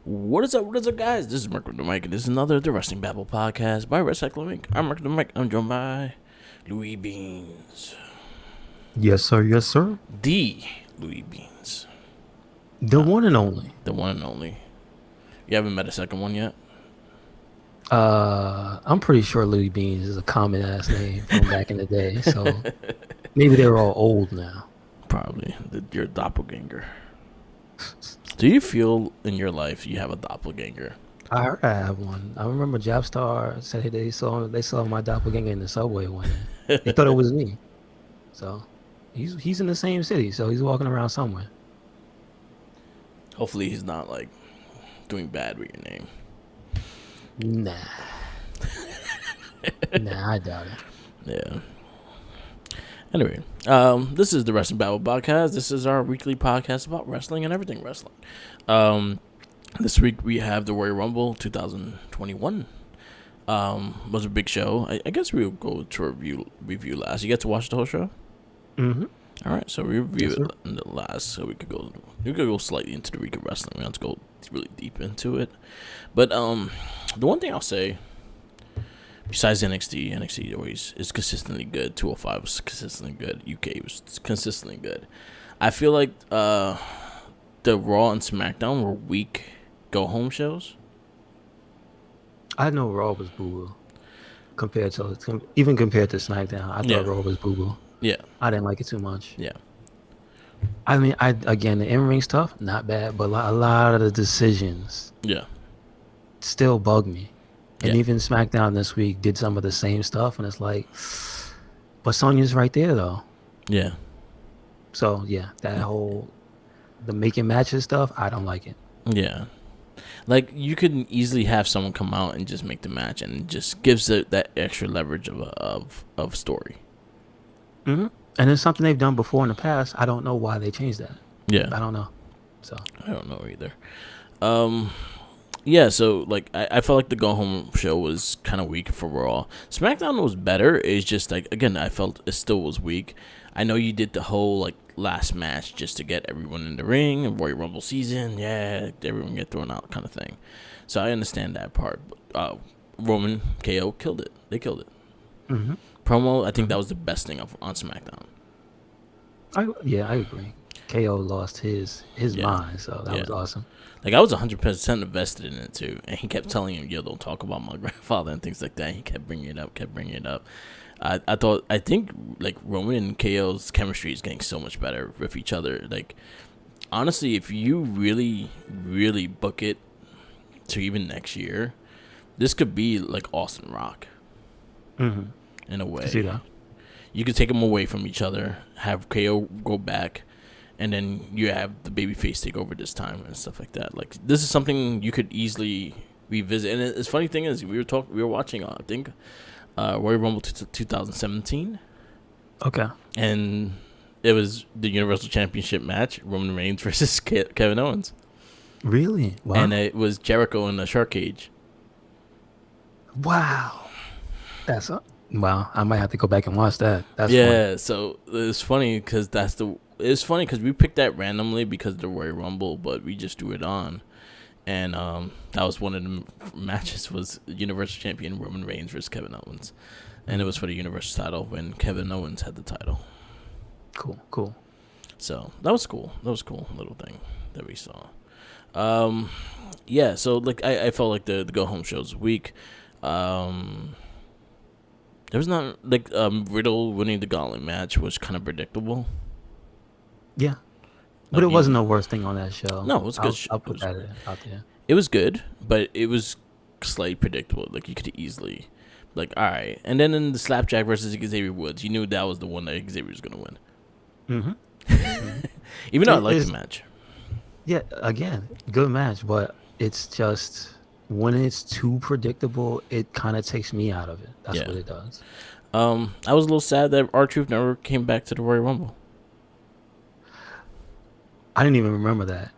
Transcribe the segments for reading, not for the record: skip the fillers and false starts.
What is up, guys? This is Mark with the Mic, and this is another The Wrestling Babble podcast by Wrestling Mic. I'm Mark with the Mic. I'm joined by Louis Beans. Yes, sir. Yes, sir. The Louis Beans. The one and only. The one and only. You haven't met a second one yet? I'm pretty sure Louis Beans is a common ass name from back in the day. So maybe they're all old now. Probably. Your doppelganger. Do you feel in your life you have a doppelganger? I heard I have one. I remember Jabstar said they saw my doppelganger in the subway one day. They thought it was me. So he's in the same city, so he's walking around somewhere. Hopefully he's not like doing bad with your name. Nah, I doubt it. Yeah. Anyway, this is the Wrestling Babble podcast. This is our weekly podcast about wrestling and everything wrestling. This week we have the Royal Rumble 2021. Was a big show. I guess we'll go to review last. You get to watch the whole show? Mm-hmm. All right, so we review it in the last, so we could go slightly into the week of wrestling. We don't have to go really deep into it, but the one thing I'll say, besides NXT always is consistently good. 205 was consistently good. UK was consistently good. I feel like the Raw and SmackDown were weak go-home shows. I know Raw was boo-boo compared to SmackDown. I thought Raw was boo-boo. Yeah, I didn't like it too much. Yeah, I mean, the in-ring stuff not bad, but a lot of the decisions still bug me. And even SmackDown this week did some of the same stuff, and it's like, but Sonya's right there though. Yeah. So that whole the making matches stuff, I don't like it. Yeah. Like, you could easily have someone come out and just make the match, and it just gives it that extra leverage of story. Mm-hmm. And it's something they've done before in the past. I don't know why they changed that. Yeah. I don't know. So I don't know either. Yeah, so like I felt like the go home show was kind of weak for Raw. SmackDown was better. It's just like, again, I felt it still was weak. I know you did the whole like last match just to get everyone in the ring and Royal Rumble season. Yeah, everyone get thrown out kind of thing. So I understand that part. But, Roman KO killed it. They killed it. Mm-hmm. Promo, I think that was the best thing on SmackDown. I agree. KO lost his mind, so that was awesome. Like, I was 100% invested in it too, and he kept telling him, "Yo, don't talk about my grandfather" and things like that. He kept bringing it up. I think like Roman and KO's chemistry is getting so much better with each other. Like, honestly, if you really, really book it to even next year, this could be like Austin Rock. Mm-hmm. In a way, see that? You could take them away from each other, have KO go back, and then you have the babyface take over this time and stuff like that. Like, this is something you could easily revisit. And the funny thing is, we were watching, I think, Royal Rumble 2017. Okay. And it was the Universal Championship match, Roman Reigns versus Kevin Owens. Really? Wow. And it was Jericho in the shark cage. Wow. Wow. I might have to go back and watch that. That's funny. So it's funny because we picked that randomly because of the Royal Rumble, but we just threw it on. And that was one of the matches, was Universal Champion Roman Reigns versus Kevin Owens. And it was for the Universal title when Kevin Owens had the title. Cool. So that was cool. Little thing that we saw. So like I felt like the go home show was weak. There was not like Riddle winning the Gauntlet match was kind of predictable. Yeah, but it wasn't the worst thing on that show. No, it was good. I'll put that out there. It was good, but it was slightly predictable. Like, you could easily, like, all right. And then in the Slapjack versus Xavier Woods, you knew that was the one that Xavier was going to win. Mm-hmm. Even though I liked the match. Yeah, again, good match, but it's just when it's too predictable, it kind of takes me out of it. That's what it does. I was a little sad that R-Truth never came back to the Royal Rumble. I didn't even remember that.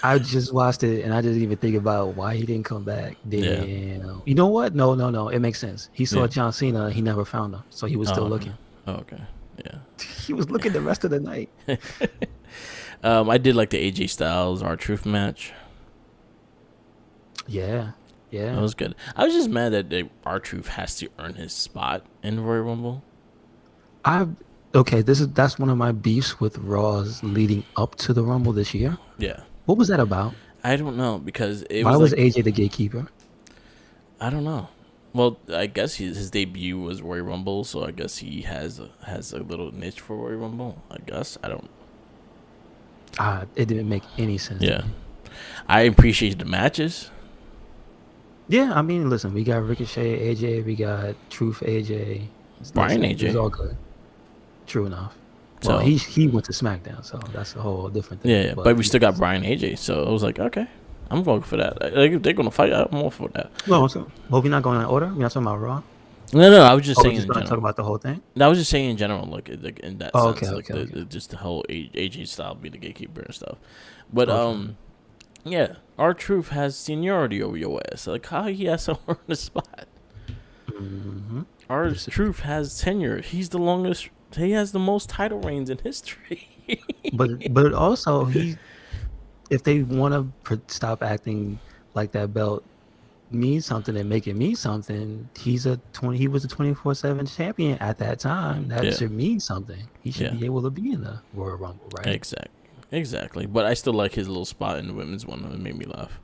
I just watched it and I didn't even think about why he didn't come back. Damn. Yeah. You know what? No. It makes sense. He saw John Cena and he never found him. So he was still looking. Oh, okay. Yeah. He was looking the rest of the night. I did like the AJ Styles R-Truth match. Yeah, That yeah. was good. I was just mad that R-Truth has to earn his spot in Royal Rumble. I okay. That's one of my beefs with Raws leading up to the Rumble this year. Yeah. What was that about? I don't know because it Why was was like AJ the gatekeeper? I don't know. Well, I guess his debut was Royal Rumble, so I guess he has a little niche for Royal Rumble. I guess I don't. It didn't make any sense to Yeah, me. I appreciate the matches. Yeah, I mean, listen, we got Ricochet AJ, we got Truth AJ. Brian Listen, it was AJ. all good. True enough. Well, So he went to SmackDown, so that's a whole different thing. yeah, but we still got Brian AJ. So I was like, okay, I'm voting for that. Like if they're gonna fight, I'm all for that. well, so we're not going in order. We're not talking about Raw. No, I was just Oh, we're saying just in going to talk general. about the whole thing. I was just saying in general, like in that Oh, sense, like okay. just the whole AJ style being the gatekeeper and stuff. But Okay. yeah, R-Truth has seniority over your ass. Like how he has to earn the spot. Mm-hmm. R-Truth has tenure. He's the longest. He has the most title reigns in history. But also if they want to stop acting like that belt means something and make it mean something, he was a 24/7 champion at that time. That Yeah, should mean something. He should yeah, be able to be in the Royal Rumble, right? exactly. But I still like his little spot in the women's one. It made me laugh.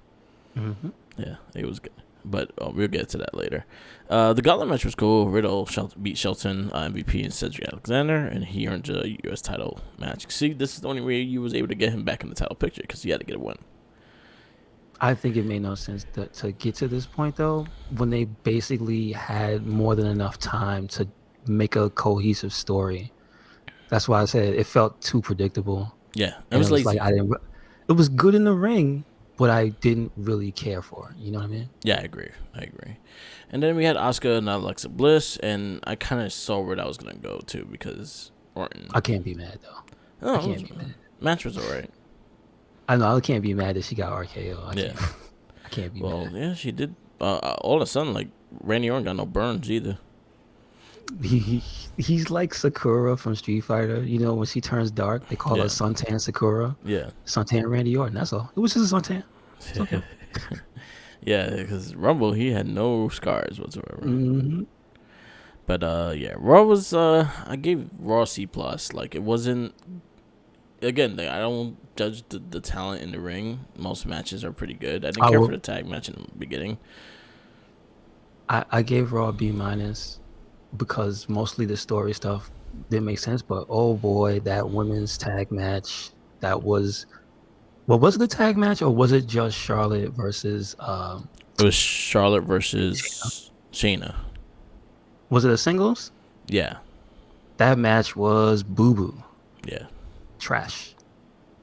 Mm-hmm. Yeah, it was good. But we'll get to that later. The gauntlet match was cool. Riddle beat Shelton, MVP, and Cedric Alexander, and he earned a U.S. title match. See, this is the only way you was able to get him back in the title picture because he had to get a win. I think it made no sense to get to this point though, when they basically had more than enough time to make a cohesive story. That's why I said it felt too predictable. Yeah, it And was it was like lazy. it was good in the ring, but I didn't really care for it. You know what I mean? Yeah, I agree. And then we had Asuka and Alexa Bliss, and I kind of saw where that was going to go, too, because Orton. I can't be mad though. I can't be mad. Match was all right. I know I can't be mad that she got RKO. I can't be Well, mad. yeah, she did. All of a sudden, like, Randy Orton got no burns either. He's like Sakura from Street Fighter. You know, when she turns dark, they call her Suntan Sakura. Yeah. Suntan Randy Orton. That's all. It was just a suntan. It's okay. Yeah, because Rumble, he had no scars whatsoever. Mm-hmm. But yeah, Raw was I gave Raw C+. Like it wasn't. Again, I don't judge the talent in the ring. Most matches are pretty good. I didn't care for the tag match in the beginning. I gave Raw B- because mostly the story stuff didn't make sense. But oh boy, that women's tag match, that was. Well, was it the tag match or was it just Charlotte versus? It was Charlotte versus Shayna. Was it a singles? Yeah. That match was boo boo. Yeah. Trash.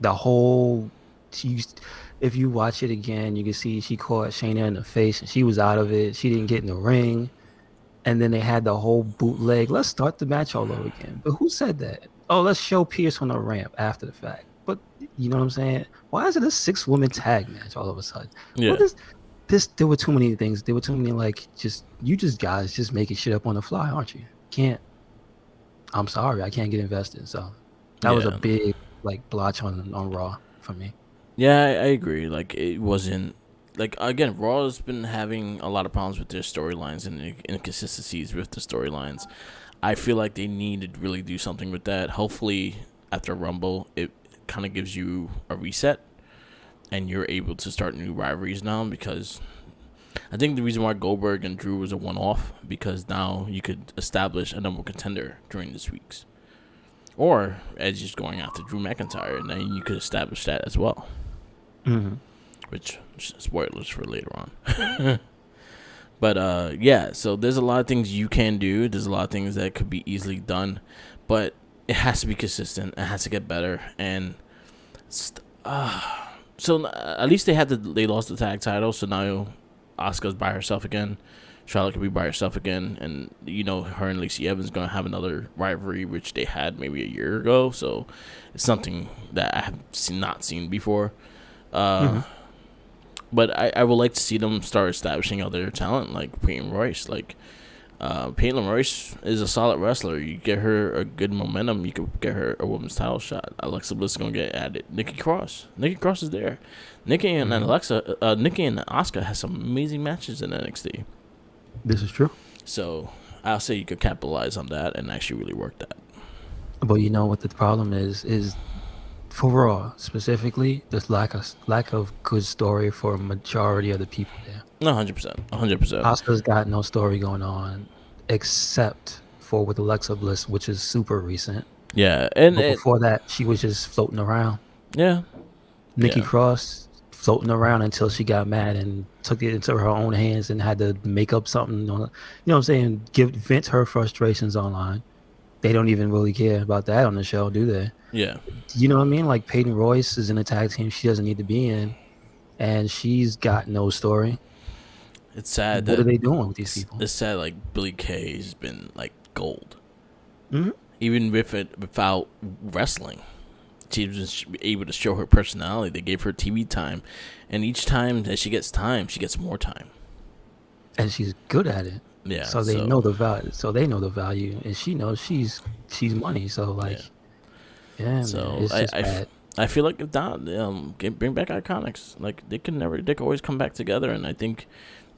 The whole. If you watch it again, you can see she caught Shayna in the face and she was out of it. She didn't get in the ring. And then they had the whole bootleg. Let's start the match all over again. But who said that? Oh, let's show Pierce on the ramp after the fact. But you know what I'm saying? Why is it a 6-woman tag match all of a sudden? Yeah. What is this? There were too many things. There were too many guys just making shit up on the fly, aren't you? Can't. I'm sorry, I can't get invested. So that was a big blotch on Raw for me. Yeah, I agree. Like it wasn't. Like again, Raw has been having a lot of problems with their storylines and inconsistencies with the storylines. I feel like they need to really do something with that. Hopefully, after Rumble, it kind of gives you a reset, and you're able to start new rivalries now. Because I think the reason why Goldberg and Drew was a one-off because now you could establish a number one contender during this week's, or Edge just going after Drew McIntyre, and then you could establish that as well. Mm-hmm. Which spoilers for later on. But yeah, so there's a lot of things you can do. There's a lot of things that could be easily done, but it has to be consistent. It has to get better, and so at least they lost the tag title. So now Asuka's by herself again. Charlotte could be by herself again, and her and Lacey Evans gonna have another rivalry, which they had maybe a year ago. So it's something that I have not seen before. But I would like to see them start establishing other talent like Peyton Royce. Like Peyton Royce is a solid wrestler. You get her a good momentum, you could get her a women's title shot. Alexa Bliss is gonna get added. Nikki Cross is there. Nikki and Asuka has some amazing matches in NXT. This is true. So I'll say you could capitalize on that and actually really work that. But you know what the problem is for Raw specifically, there's lack of good story for a majority of the people there. No, 100%. Asuka's got no story going on except for with Alexa Bliss, which is super recent. Yeah, but before that, she was just floating around. Yeah. Nikki Cross floating around until she got mad and took it into her own hands and had to make up something. You know what I'm saying? Vent her frustrations online. They don't even really care about that on the show, do they? Yeah. You know what I mean? Like Peyton Royce is in a tag team she doesn't need to be in, and she's got no story. It's sad. What are they doing with these people? It's sad. Like Billie Kay's been like gold, mm-hmm. even without wrestling. She was able to show her personality. They gave her TV time, and each time that she gets time, she gets more time. And she's good at it. Yeah. So they know the value. So they know the value, and she knows she's money. So like, yeah so man, it's just bad. I feel like if not, bring back Iconics. Like they could always come back together, and I think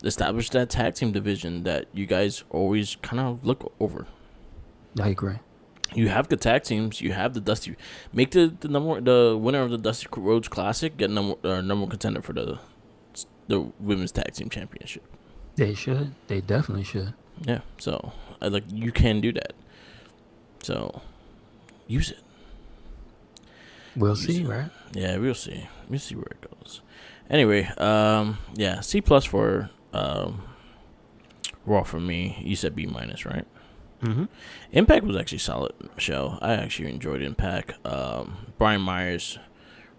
establish that tag team division that you guys always kind of look over. I agree. You have good tag teams. You have the Dusty. Make the winner of the Dusty Rhodes Classic get number one contender for the women's tag team championship. They should. They definitely should. Yeah. So you can do that. So use it. We'll see, right? Yeah, we'll see. We'll see where it goes. Anyway, C+ for Raw for me. You said B-, right? Mm-hmm. Impact was actually a solid show. I actually enjoyed Impact. Brian Myers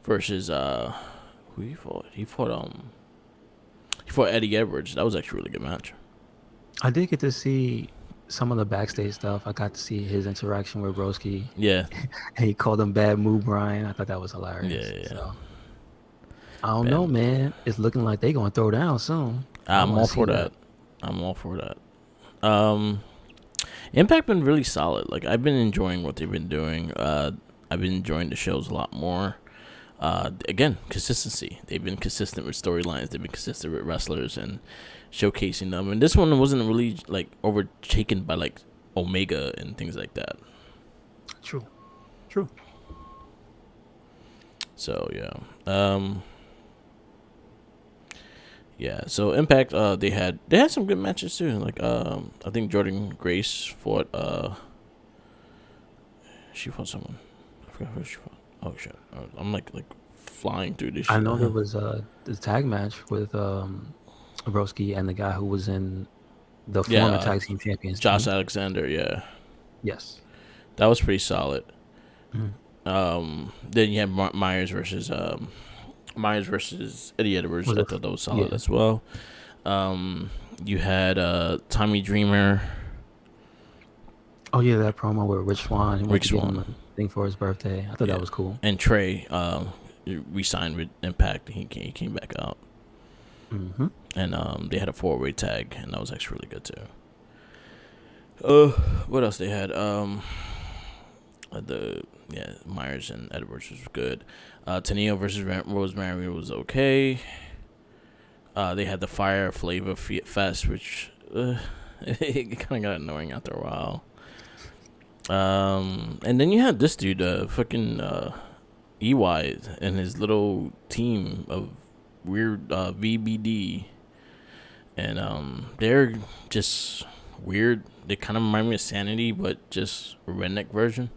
versus who he fought? He fought Eddie Edwards. That was actually a really good match. I did get to see some of the backstage stuff. I got to see his interaction with Broski. Yeah. And he called him Bad Move Brian. I thought that was hilarious. Yeah. So, I don't know, man. It's looking like they're going to throw down soon. I'm all for that. Impact been really solid. Like I've been enjoying what they've been doing. I've been enjoying the shows a lot more. Again, consistency. They've been consistent with storylines. They've been consistent with wrestlers and showcasing them. And this one wasn't really like overtaken by like Omega and things like that. True. So so Impact, they had some good matches too. Like I think Jordan Grace fought she fought someone. I forgot who she fought. Oh shit! I'm like flying through this. I know there was the tag match with Broski and the guy who was in the former tag team champions. Josh Alexander, yeah. Yes. That was pretty solid. Mm-hmm. Then you have Myers versus Eddie Edwards. I thought that was solid as well. You had Tommy Dreamer. Oh yeah, that promo with Rich Swann. He went to give him a thing for his birthday. I thought that was cool. And Trey re-signed with Impact. He came back out. Mm-hmm. And they had a 4-way tag, and that was actually really good too. What else they had? Myers and Edwards was good. Tenille versus Rosemary was okay. They had the Fire Flavor Fest, which it kind of got annoying after a while. And then you had this dude, fucking EY and his little team of weird VBD, and they're just weird. They kind of remind me of Sanity, but just a redneck version.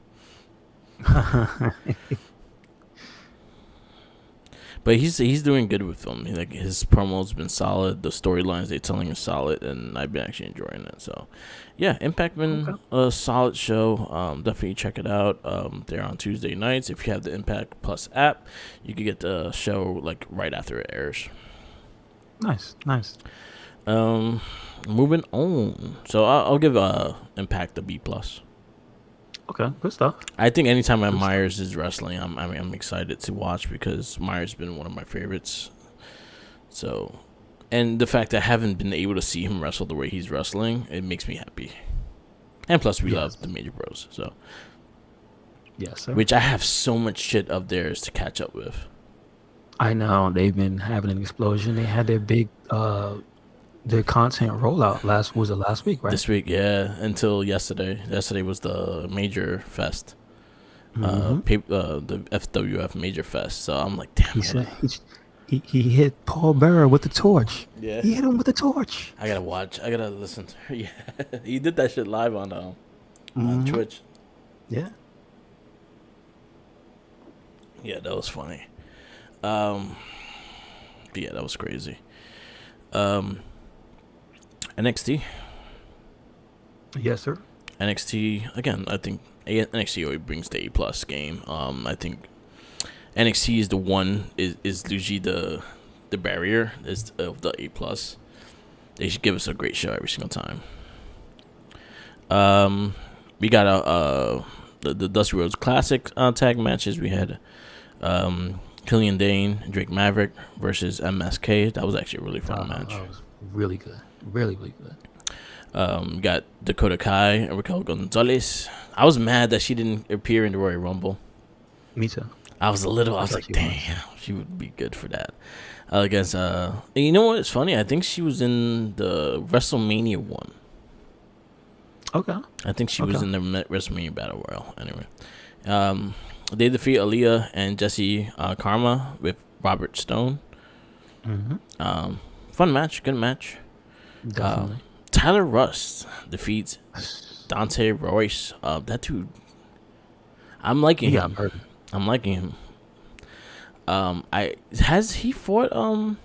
But he's doing good with them. Like his promo's been solid. The storylines they're telling is solid, and I've been actually enjoying it. So, yeah, Impact been a solid show. Definitely check it out. They're on Tuesday nights. If you have the Impact Plus app, you can get the show like right after it airs. Nice. Moving on. So I'll give Impact a B+. Okay, good stuff. I think anytime Myers is wrestling, I'm excited to watch because Myers has been one of my favorites. So And the fact that I haven't been able to see him wrestle the way he's wrestling, it makes me happy. And plus, we love the Major Bros. So, yes, sir. Which I have so much shit of theirs to catch up with. I know they've been having an explosion. They had their big their content rollout last week, right? This week, yeah, until yesterday. Yesterday was the Major Fest. The FWF Major Fest. So I'm like, damn. He said he hit Paul Bearer with the torch. Yeah. He hit him with the torch. I gotta listen to her. Yeah. He did that shit live on Twitch. Yeah. Yeah, that was funny. Yeah, that was crazy. NXT. Yes, sir. NXT again. I think NXT always brings the A+ game. I think NXT is the one is usually the barrier is of the A+. They should give us a great show every single time. We got the Dusty Rhodes Classic tag matches. We had Killian Dane and Drake Maverick versus MSK. That was actually a really fun match. That was really good. Really, really good. We got Dakota Kai and Raquel Gonzalez. I was mad that she didn't appear in the Royal Rumble. Me too. I was like, damn, she would be good for that. Against, you know what? It's funny. I think she was in the WrestleMania one. Okay. I think she was in the WrestleMania Battle Royal. Anyway, they defeat Aaliyah and Jesse Karma with Robert Stone. Fun match, good match. Definitely. Tyler Rust defeats Dante Royce. That dude, I'm liking him. I'm liking him. Has he fought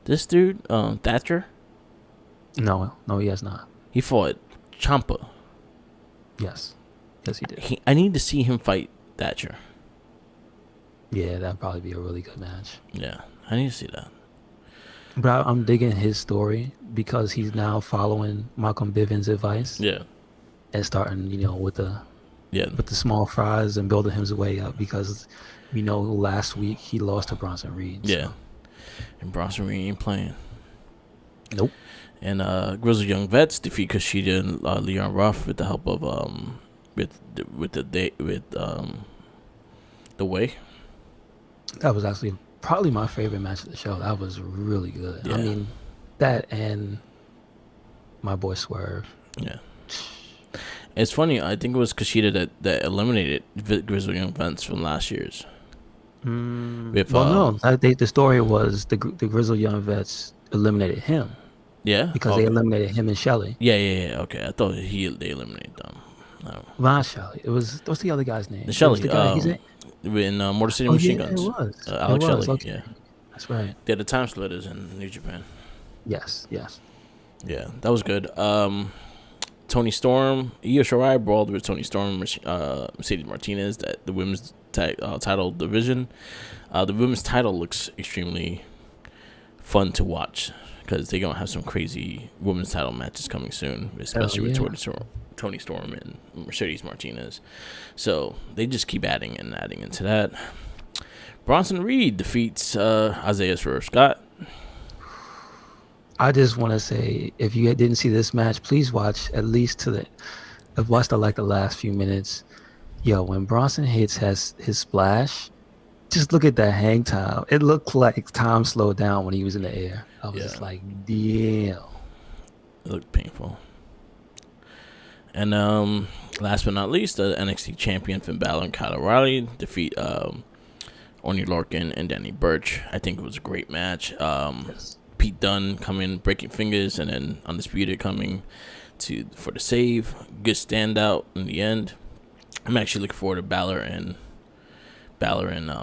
this dude Thatcher? No, he has not. He fought Ciampa. Yes, he did. I need to see him fight Thatcher. Yeah, that'd probably be a really good match. Yeah, I need to see that. But I'm digging his story because he's now following Malcolm Bivens' advice. Yeah, and starting, with the small fries and building his way up because last week he lost to Bronson Reed. Yeah, and Bronson Reed ain't playing. Nope. And Grizzled Young Vets defeat Kushida and Leon Ruff with the help of the Way. That was actually probably my favorite match of the show. That was really good. Yeah. I mean, that and my boy Swerve. Yeah. It's funny. I think it was Kushida that eliminated Grizzled Young Vets from last year's. The story was the Grizzled Young Vets eliminated him. Yeah, because they eliminated him and Shelly. Yeah. Okay, I thought they eliminated them. No. Not Shelly. It was what's the other guy's name? The Shelly. The guy, in Motor City Machine Guns. It was Alex Shelley. Okay. Yeah, that's right. They're the Time Splitters in New Japan. Yes. Yeah, that was good. Tony Storm, Io Shirai brawled with Tony Storm, Mercedes Martinez, that the women's title division. The women's title looks extremely fun to watch because they're gonna have some crazy women's title matches coming soon, especially with Tony Storm and Mercedes Martinez. So they just keep adding into that. Bronson Reed defeats Isaiah Swerve Scott. I just want to say, if you didn't see this match, please watch at least watch the last few minutes. Yo, when Bronson hits his splash, just look at that hang time. It looked like time slowed down when he was in the air. I was just like, damn. It looked painful. And last but not least, the NXT champion Finn Balor and Kyle O'Reilly defeat Oney Lorcan and Danny Burch. I think it was a great match. Yes. Pete Dunne coming, breaking fingers, and then Undisputed coming for the save. Good standout in the end. I'm actually looking forward to Balor and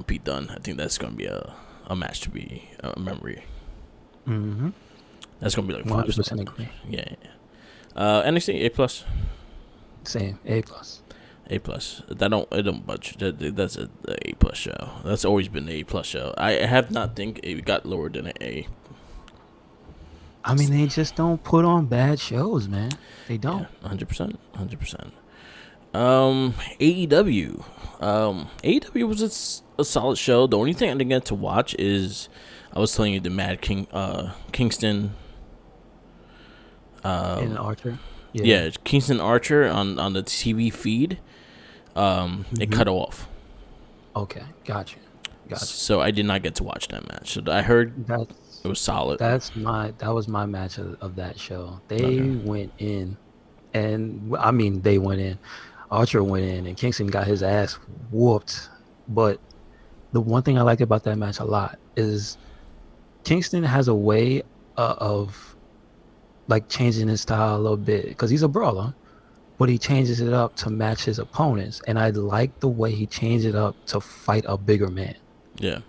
Pete Dunne. I think that's going to be a match to be a memory. Mm-hmm. That's going to be like 100% agree. Yeah. NXT A+. Same, A+. A+. It don't budge. That's a A+ show. That's always been the A+ show. I have not think it got lower than an A. I mean, they just don't put on bad shows, man. They don't. Yeah, 100%. AEW. AEW was a solid show. The only thing I didn't get to watch is I was telling you the Kingston. In Archer. Yeah, Kingston Archer on the TV feed. It cut off. Okay, gotcha. So I did not get to watch that match. So I heard it was solid. That was my match of that show. They went in, and I mean they went in. Archer went in, and Kingston got his ass whooped. But the one thing I like about that match a lot is Kingston has a way of like changing his style a little bit because he's a brawler, but he changes it up to match his opponents. And I like the way he changed it up to fight a bigger man. Yeah.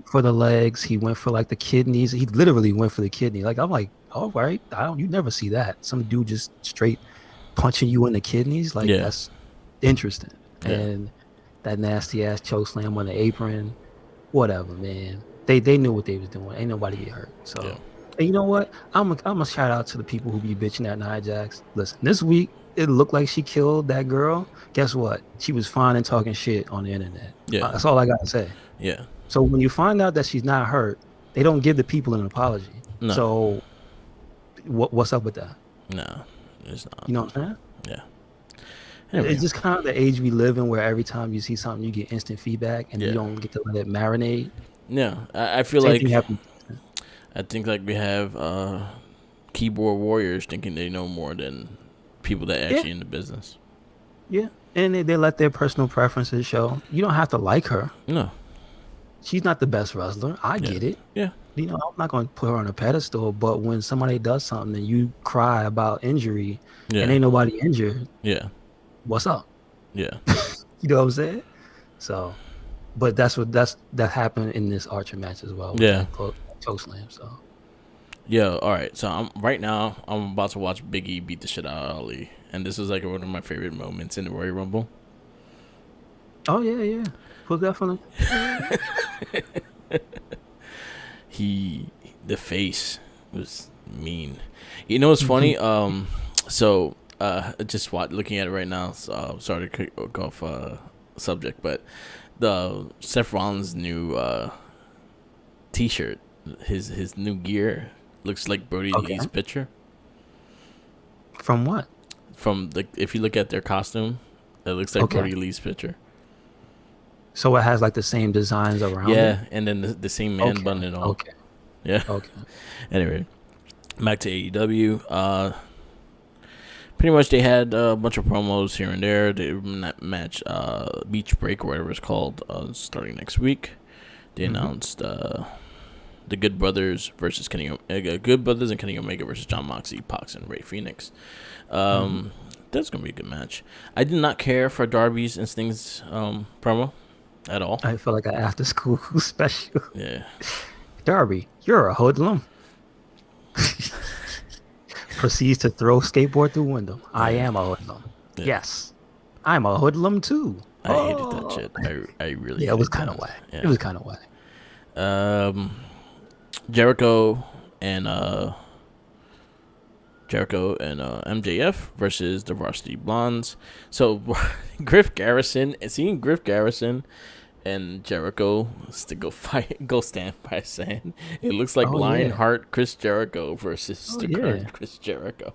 For the legs, he went for like the kidneys. He literally went for the kidney. Like I'm like, all right, you never see that. Some dude just straight punching you in the kidneys. Like that's interesting. Yeah. And that nasty ass choke slam on the apron, whatever, man. They knew what they was doing. Ain't nobody get hurt. So, and you know what? I'm a shout out to the people who be bitching at Nia Jax. Listen, this week it looked like she killed that girl. Guess what? She was fine and talking shit on the internet. Yeah, that's all I gotta say. Yeah. So when you find out that she's not hurt, they don't give the people an apology. No. So what's up with that? No, it's not. You know what I'm saying? Yeah. Anyway. It's just kind of the age we live in, where every time you see something, you get instant feedback, and you don't get to let it marinate. Yeah, I feel like I think like we have keyboard warriors thinking they know more than people that actually in the business. Yeah, and they let their personal preferences show. You don't have to like her. No. She's not the best wrestler. I get it. Yeah. You know, I'm not going to put her on a pedestal, but when somebody does something and you cry about injury and ain't nobody injured, what's up? Yeah. You know what I'm saying? So, but that happened in this Archer match as well. Yeah. Choke slam. So. Yeah. All right. So I'm about to watch Big E beat the shit out of Ali, and this is like one of my favorite moments in the Royal Rumble. Oh yeah. Well, definitely. The face was mean. You know what's funny? So just looking at it right now. So, sorry to kick off subject, but the Seth Rollins' new T-shirt, his new gear looks like Brody Lee's picture. From what? From if you look at their costume, it looks like Brody Lee's picture. So it has like the same designs around it? Yeah, and then the same man bun and all. Okay. Yeah. Okay. Anyway, back to AEW. Pretty much they had a bunch of promos here and there. They match Beach Break or whatever it's called starting next week. They announced the Good Brothers versus Good Brothers and Kenny Omega versus Jon Moxley, Pox, and Rey Fenix. That's gonna be a good match. I did not care for Darby's and Sting's promo at all. I felt like an after school special. Yeah. Darby, you're a hoodlum. Proceeds to throw skateboard through window. Yeah. I am a hoodlum. Yeah. Yes. I'm a hoodlum too. I hated that shit. I really it was kind of whack. Yeah. It was kind of whack. Jericho and MJF versus the Varsity Blondes. So Griff Garrison and Jericho to go stand by stand. It looks like Lionheart Chris Jericho versus current Chris Jericho.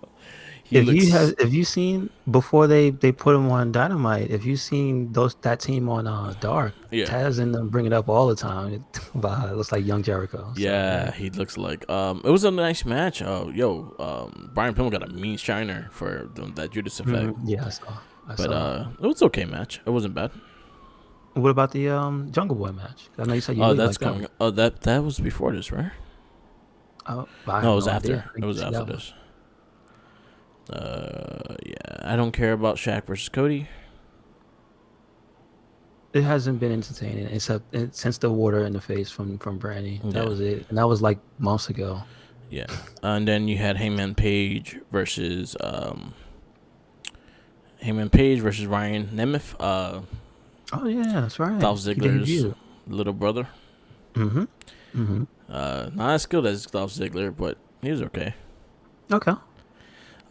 If you seen before they put him on Dynamite, if you seen that team on Dark, Taz and them bring it up all the time. It looks like young Jericho. So, yeah, he looks like it was a nice match. Brian Pillman got a mean shiner for that Judas effect. Yeah, I saw. It was okay match. It wasn't bad. What about the Jungle Boy match? I know you said you that's coming. That was before this, right? No, it was after. It was after this. I don't care about Shaq versus Cody. It hasn't been entertaining except since the water in the face from Brandy. That was it, and that was like months ago. Yeah, and then you had Hangman Page versus Ryan Nemeth. Oh yeah, that's right. Dolph Ziggler's little brother. Not as skilled as Dolph Ziggler, but he was okay. Okay.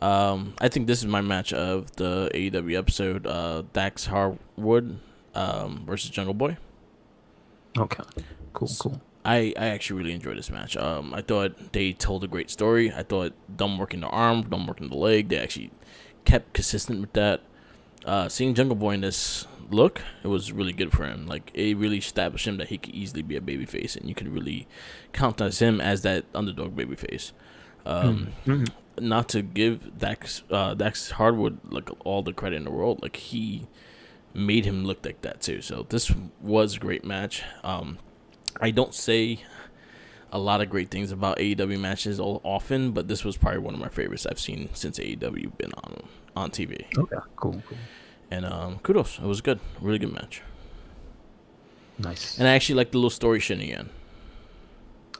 I think this is my match of the AEW episode. Dax Harwood versus Jungle Boy. Okay. Cool. I actually really enjoyed this match. I thought they told a great story. I thought them working the arm, them working the leg. They actually kept consistent with that. Seeing Jungle Boy in this look, it was really good for him. Like, it really established him that he could easily be a babyface, and you could really count on him as that underdog babyface. Not to give Dax Hardwood like all the credit in the world, like he made him look like that too. So this was a great match. I don't say a lot of great things about AEW matches all often, but this was probably one of my favorites I've seen since AEW been on TV. Okay, cool. And kudos, it was good, really good match. Nice. And I actually like the little story shenanigan.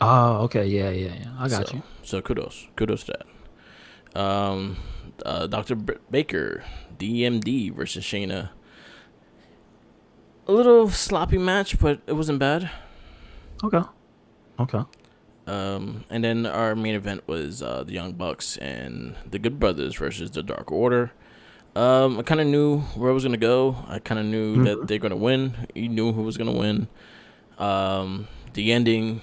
Oh, okay, yeah. I got you. So kudos to that. Dr. Baker, DMD versus Shayna. A little sloppy match, but it wasn't bad. Okay. And then our main event was the Young Bucks and the Good Brothers versus the Dark Order. I kind of knew where I was gonna go. I kind of knew that they're gonna win. You knew who was gonna win. The ending,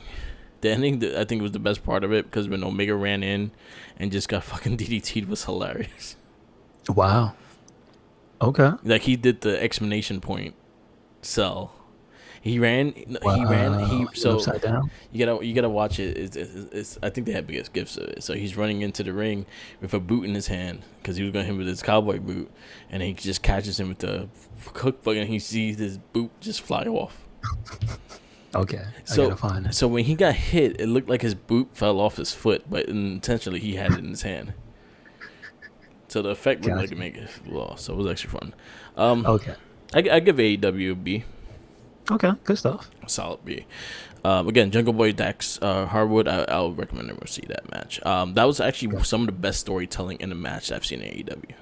I think it was the best part of it, because when Omega ran in and just got fucking DDT'd was hilarious. Wow. Okay. Like, he did the exclamation point sell. He ran. So upside down. You gotta watch it. It's I think they had biggest gifts of it. So he's running into the ring with a boot in his hand, because he was gonna hit him with his cowboy boot, and he just catches him with the hook bug, and he sees his boot just fly off. Okay. I gotta find it. So when he got hit, it looked like his boot fell off his foot, but intentionally he had it in his hand. So the effect looked like it made it lost. So it was actually fun. Okay. I give AEW a B. Okay, good stuff. Solid B. Again, Jungle Boy Dax Harwood, I'll recommend everyone see that match. That was actually some of the best storytelling in a match I've seen in AEW.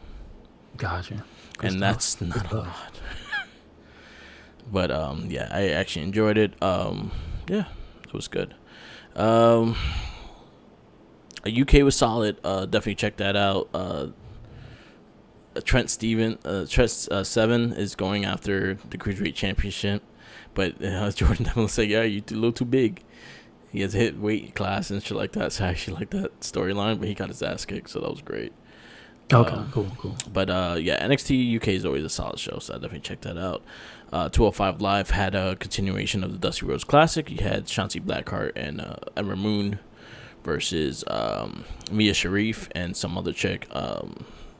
Gotcha. And that's not a lot. But yeah, I actually enjoyed it. Yeah, it was good. UK was solid. Definitely check that out. Trent Seven is going after the Cruiserweight Championship, but Jordan Devlin said, "Yeah, you're a little too big." He has a hit weight class and shit like that. So I actually like that storyline, but he got his ass kicked, so that was great. Okay, cool. But yeah, NXT UK is always a solid show, so I definitely check that out. 205 Live had a continuation of the Dusty Rhodes Classic. You had Shotzi Blackheart and Ember Moon versus Mia Sharif and some other chick.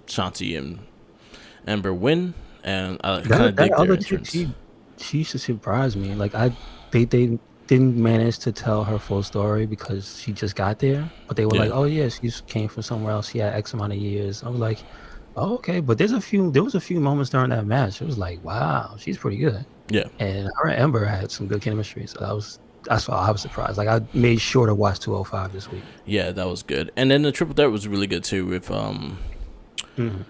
Shanti and Ember win, and I kind of dig their entrance. She used to surprise me. Like, they didn't manage to tell her full story because she just got there, but they were like, "Oh yeah, she came from somewhere else. She had X amount of years." I was like, "Oh, okay," but there was a few moments during that match. It was like, "Wow, she's pretty good." Yeah, and her and Ember had some good chemistry, so that's why I was surprised. Like, I made sure to watch 205 this week. Yeah, that was good. And then the triple threat was really good too with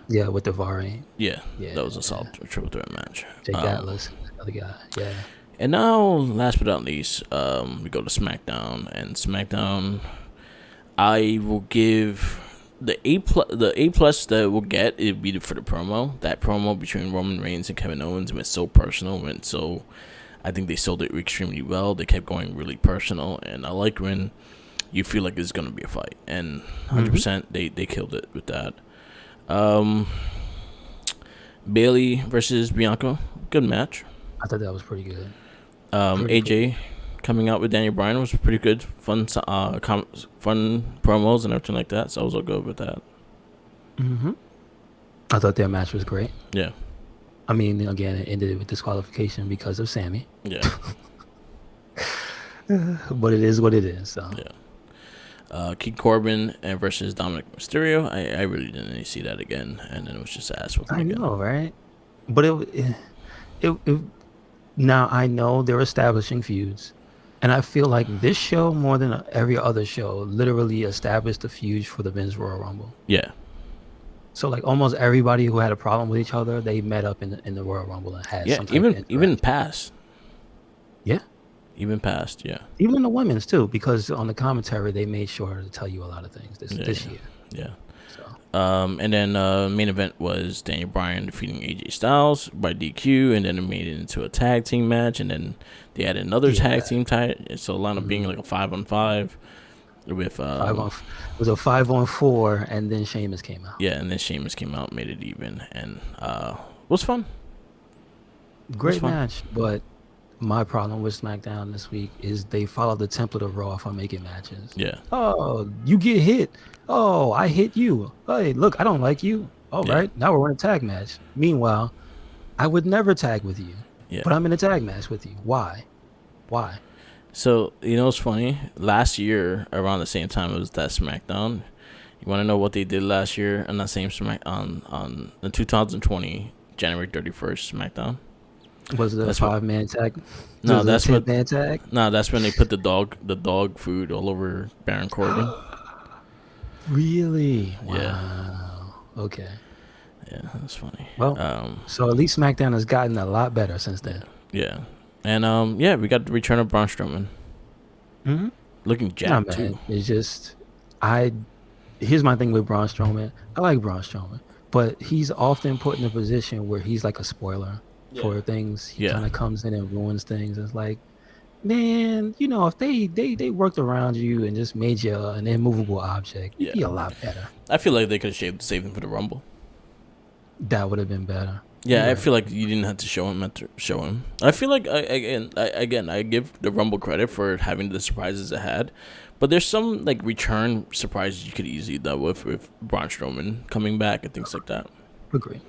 yeah, with the Varane. Yeah, that was a solid triple threat match. Jake Atlas, other guy. Yeah. And now, last but not least, we go to SmackDown. And SmackDown, I will give the A plus that we'll get. It'd be for the promo. That promo between Roman Reigns and Kevin Owens went so personal, I think they sold it extremely well. They kept going really personal, and I like when you feel like it's gonna be a fight. And 100%, they killed it with that. Bailey versus Bianca, good match. I thought that was pretty good. AJ coming out with Daniel Bryan was pretty good. Fun promos and everything like that. So I was all good with that. I thought their match was great. Yeah. I mean, again, it ended with disqualification because of Sammy. Yeah. But it is what it is. So. Yeah. King Corbin versus Dominic Mysterio. I really didn't see that again, and then it was just ass whooping again. I know, right? But it now I know they're establishing feuds, and I feel like this show more than every other show literally established a feud for the Men's Royal Rumble. Yeah. So like almost everybody who had a problem with each other, they met up in the Royal Rumble and had some even past. Yeah. Even past, yeah. Even the women's too, because on the commentary they made sure to tell you a lot of things this year. Yeah. And then main event was Daniel Bryan defeating AJ Styles by DQ, and then it made it into a tag team match, and then they had another tag team title. So it wound up being like a 5-on-5 with it was a 5-on-4, and then Sheamus came out. Yeah, and then Sheamus came out, made it even, and it was fun. Great match, but my problem with SmackDown this week is they followed the template of Raw for making matches. Yeah. Oh, you get hit. Oh, I hit you. Hey, look, I don't like you. All right, now we're in a tag match. Meanwhile, I would never tag with you. Yeah. But I'm in a tag match with you. Why? So, it's funny? Last year, around the same time, it was that SmackDown. You want to know what they did last year on that same on the 2020 January 31st SmackDown? Was it a 5-man tag? No, that's what. Man tag? No, that's when they put the dog food all over Baron Corbin. Really? Wow. Yeah. Okay. Yeah, that's funny. Well, so at least SmackDown has gotten a lot better since then. Yeah. And we got the return of Braun Strowman. Mm-hmm. Looking jacked too. It's just here's my thing with Braun Strowman. I like Braun Strowman, but he's often put in a position where he's like a spoiler for things. He kind of comes in and ruins things. It's like, man, if they worked around you and just made you an immovable object, you'd be a lot better. I feel like they could have saved him for the Rumble. That would have been better. Yeah, I feel like you didn't have to show him. I feel like I give the Rumble credit for having the surprises it had, but there's some like return surprises you could easily do with Braun Strowman coming back and things like that. Agree.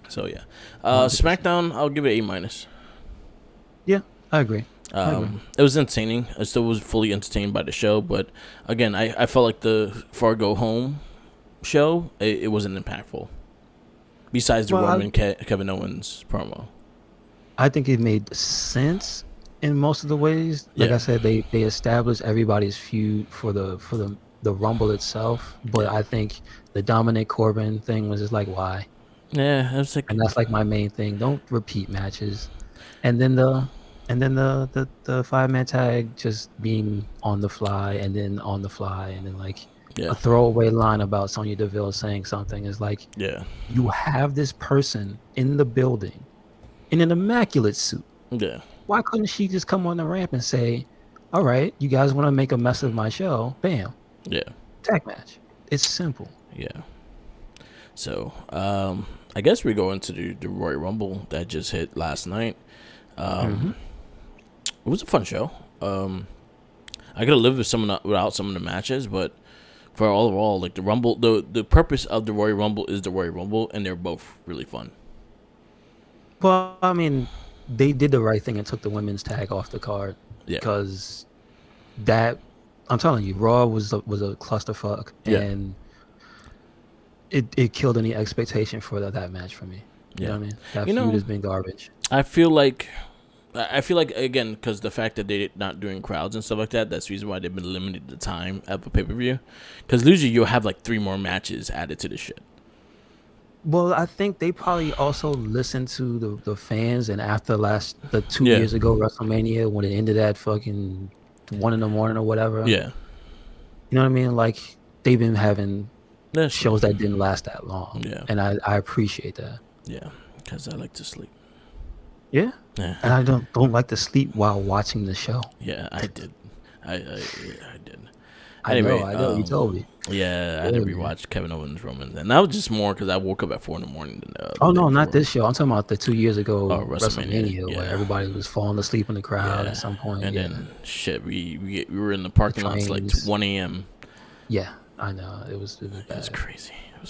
So yeah, SmackDown, I'll give it A-. Yeah, I agree. It was entertaining. I still was fully entertained by the show, but again, I felt like the Fargo Home show it wasn't impactful. Besides the Roman Kevin Owens promo, I think it made sense in most of the ways. Like I said, they established everybody's feud for the Rumble itself, but I think the Dominic Corbin thing was just like, why? Yeah, it was like, and that's like my main thing. Don't repeat matches, and then the 5-man tag just being on the fly, and then like. A throwaway line about Sonya Deville saying something is like, you have this person in the building in an immaculate suit. Yeah. Why couldn't she just come on the ramp and say, all right, you guys want to make a mess of my show? Bam. Yeah. Tag match. It's simple. Yeah. So, I guess we go into the Royal Rumble that just hit last night. It was a fun show. I could have lived without some of the matches, but for overall, like the Rumble, the purpose of the Royal Rumble is the Royal Rumble, and they're both really fun. Well, I mean, they did the right thing and took the women's tag off the card because I'm telling you, Raw was a clusterfuck, and it killed any expectation for that match for me. You know what I mean? That feud has been garbage. I feel like again, because the fact that they're not doing crowds and stuff like that, that's the reason why they've been limited the time of a pay-per-view. Because usually you'll have like 3 more matches added to the shit. Well, I think they probably also listened to the fans, and after the 2 years ago WrestleMania when it ended at fucking 1 a.m. or whatever. Yeah. You know what I mean? Like they've been having shows that didn't last that long. Yeah. And I appreciate that. Yeah, because I like to sleep. Yeah. And I don't like to sleep while watching the show. Yeah, I did. I did. Anyway, I know. You told me. Yeah, I had to rewatch Kevin Owens Roman, and that was just more because I woke up at 4 a.m. Oh no, not this show. I'm talking about the 2 years ago WrestleMania where everybody was falling asleep in the crowd at some point. And then shit, we were in the parking lot like 1 a.m. Yeah, I know. It was bad. It was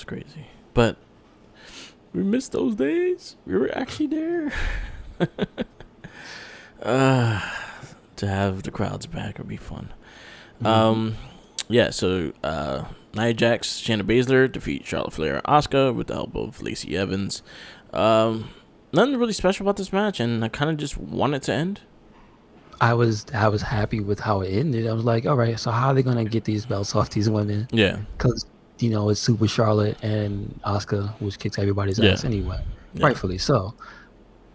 crazy. But we missed those days. We were actually there. To have the crowds back would be fun. So Nia Jax, Shayna Baszler defeat Charlotte Flair and Asuka with the help of Lacey Evans. Nothing really special about this match, and I kind of just want it to end. I was happy with how it ended. I was like, all right, so how are they gonna get these belts off these women? Yeah, because it's Super Charlotte and Asuka, which kicks everybody's ass anyway, rightfully so.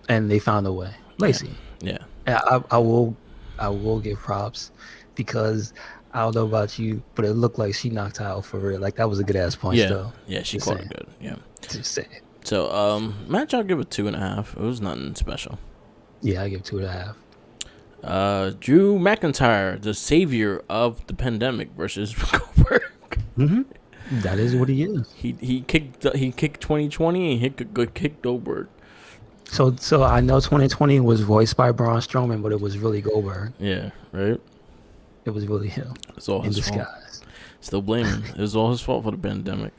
And they found a way. Lacey. Yeah. I will give props. because I don't know about you, but it looked like she knocked her out for real. Like that was a good ass punch though. Yeah, she caught it good. Yeah. Just saying. So, match I'll give it 2.5. It was nothing special. Yeah, I give 2.5. Drew McIntyre, the savior of the pandemic, versus Goldberg. That is what he is. He kicked 2020 and he kicked Goldberg. So I know 2020 was voiced by Braun Strowman, but it was really Goldberg. Yeah, right. It was really him. It's all in his disguise. fault. Still blame him. It was all his fault for the pandemic.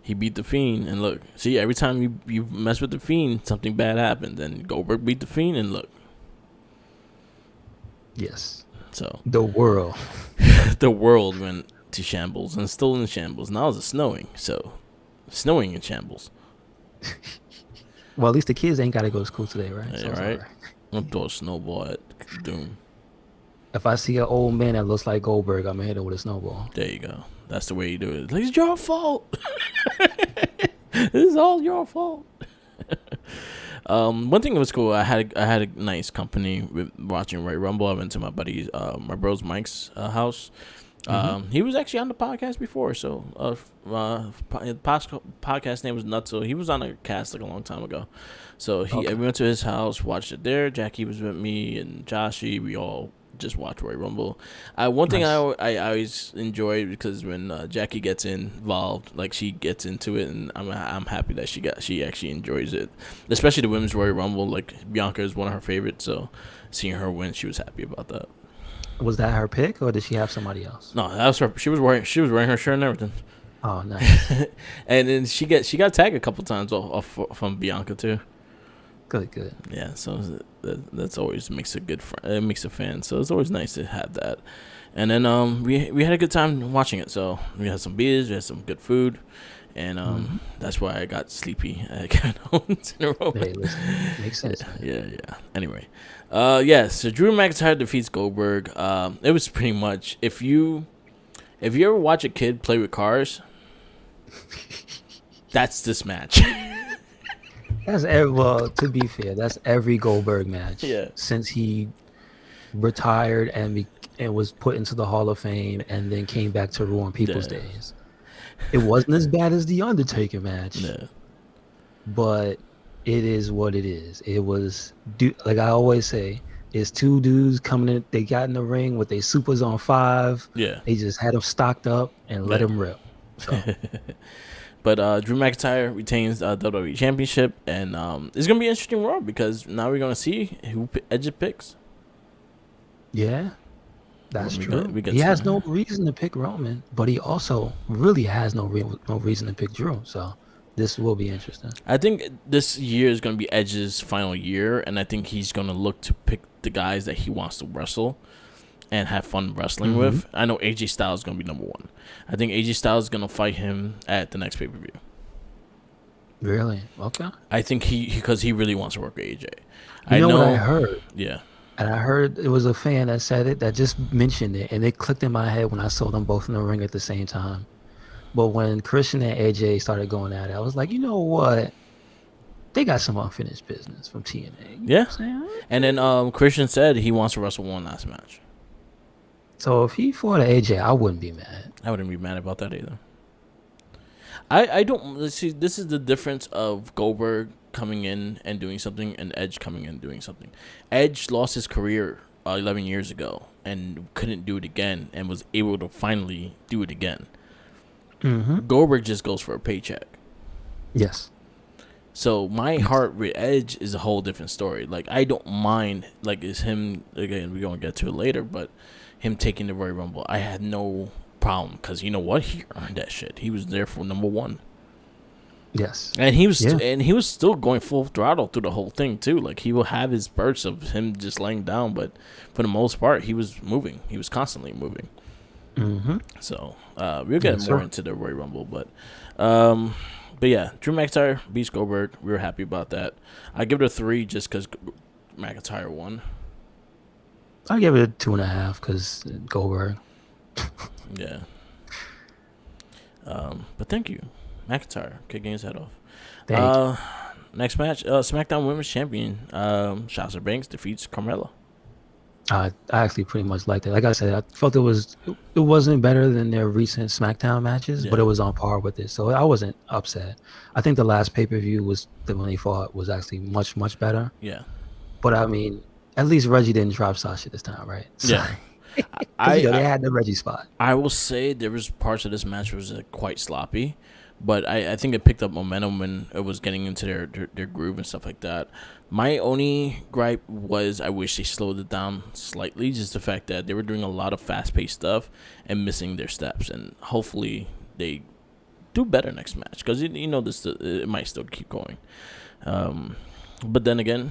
He beat the Fiend, and look, see, every time you mess with the Fiend, something bad happened. Then Goldberg beat the Fiend, and look. Yes. So the world went to shambles and still in shambles. Now it's snowing, so snowing in shambles. Well, at least the kids ain't got to go to school today, right? Yeah, so right. I'm gonna throw a snowball at Doom. If I see an old man that looks like Goldberg, I'm gonna hit him with a snowball. There you go. That's the way you do it. It's your fault. This is all your fault. One thing that was cool, I had a nice company with watching Royal Rumble. I went to my buddy's, my bro's Mike's house. He was actually on the podcast before, so podcast name was Nutso. He was on a cast like a long time ago. So we went to his house, watched it there. Jackie was with me and Joshy. We all just watch Royal Rumble. One thing I always enjoy, because when Jackie gets involved, like she gets into it, and I'm happy that she actually enjoys it, especially the women's Royal Rumble. Like Bianca is one of her favorites, so seeing her win, she was happy about that. Was that her pick, or did she have somebody else? No, that was her. She was wearing her shirt and everything. Oh, nice. And then she got tagged a couple times off from Bianca too. Good. Yeah, so that's always makes a good friend. It makes a fan. So it's always nice to have that. And then we had a good time watching it. So we had some beers, we had some good food, and that's why I got sleepy at Kevin Owens in a row. Hey, listen, makes sense. Yeah. Anyway, so Drew McIntyre defeats Goldberg. It was pretty much, if you ever watch a kid play with cars, that's this match. Well, to be fair, that's every Goldberg match. Yeah. Since he retired and was put into the Hall of Fame and then came back to ruin people's days. It wasn't as bad as the Undertaker match. Yeah. But it is what it is. It was, like I always say, it's two dudes coming in. They got in the ring with their supers on 5. Yeah. They just had them stocked up and let them rip. So. But Drew McIntyre retains the WWE Championship, and it's going to be an interesting Raw, because now we're going to see who Edge picks. Yeah, that's true. He has no reason to pick Roman, but he also really has no reason to pick Drew. So this will be interesting. I think this year is going to be Edge's final year, and I think he's going to look to pick the guys that he wants to wrestle and have fun wrestling with. I know AJ Styles is going to be number 1. I think AJ Styles is going to fight him at the next pay-per-view. Really? Okay. I think because he really wants to work with AJ. You know what I heard? Yeah. And I heard it was a fan that said it, that just mentioned it, and it clicked in my head when I saw them both in the ring at the same time. But when Christian and AJ started going at it, I was like, you know what? They got some unfinished business from TNA. Yeah. And then Christian said he wants to wrestle one last match. So if he fought AJ, I wouldn't be mad. I wouldn't be mad about that either. I don't see. This is the difference of Goldberg coming in and doing something, and Edge coming in and doing something. Edge lost his career 11 years ago and couldn't do it again, and was able to finally do it again. Goldberg just goes for a paycheck. Yes. So my heart with Edge is a whole different story. Like, I don't mind, like, it's him, again, we're going to get to it later, but him taking the Royal Rumble, I had no problem, because you know what? He earned that shit. He was there for number 1. Yes. And he was still going full throttle through the whole thing too. Like, he will have his bursts of him just laying down, but for the most part, he was moving. He was constantly moving. So we'll get more into the Royal Rumble, but yeah, Drew McIntyre beats Goldberg. We were happy about that. I give it a 3 just because McIntyre won. I give it a 2.5 because Goldberg. Yeah. But thank you, McIntyre, kicking his head off. Next match, SmackDown Women's Champion Sasha Banks defeats Carmella. I actually pretty much liked it. Like I said, I felt it wasn't better than their recent SmackDown matches, but Yeah, it was on par with it. So I wasn't upset. I think the last pay-per-view was the one they fought was actually much better. yeah, But I mean, at least Reggie didn't drop Sasha this time, right? So, yeah. because I, they I had the Reggie spot. I will say there was parts of this match was quite sloppy, but I think it picked up momentum when it was getting into their groove and stuff like that. My only gripe was I wish they slowed it down slightly, just the fact that they were doing a lot of fast paced stuff and missing their steps, and hopefully they do better next match because this it might still keep going. But then again,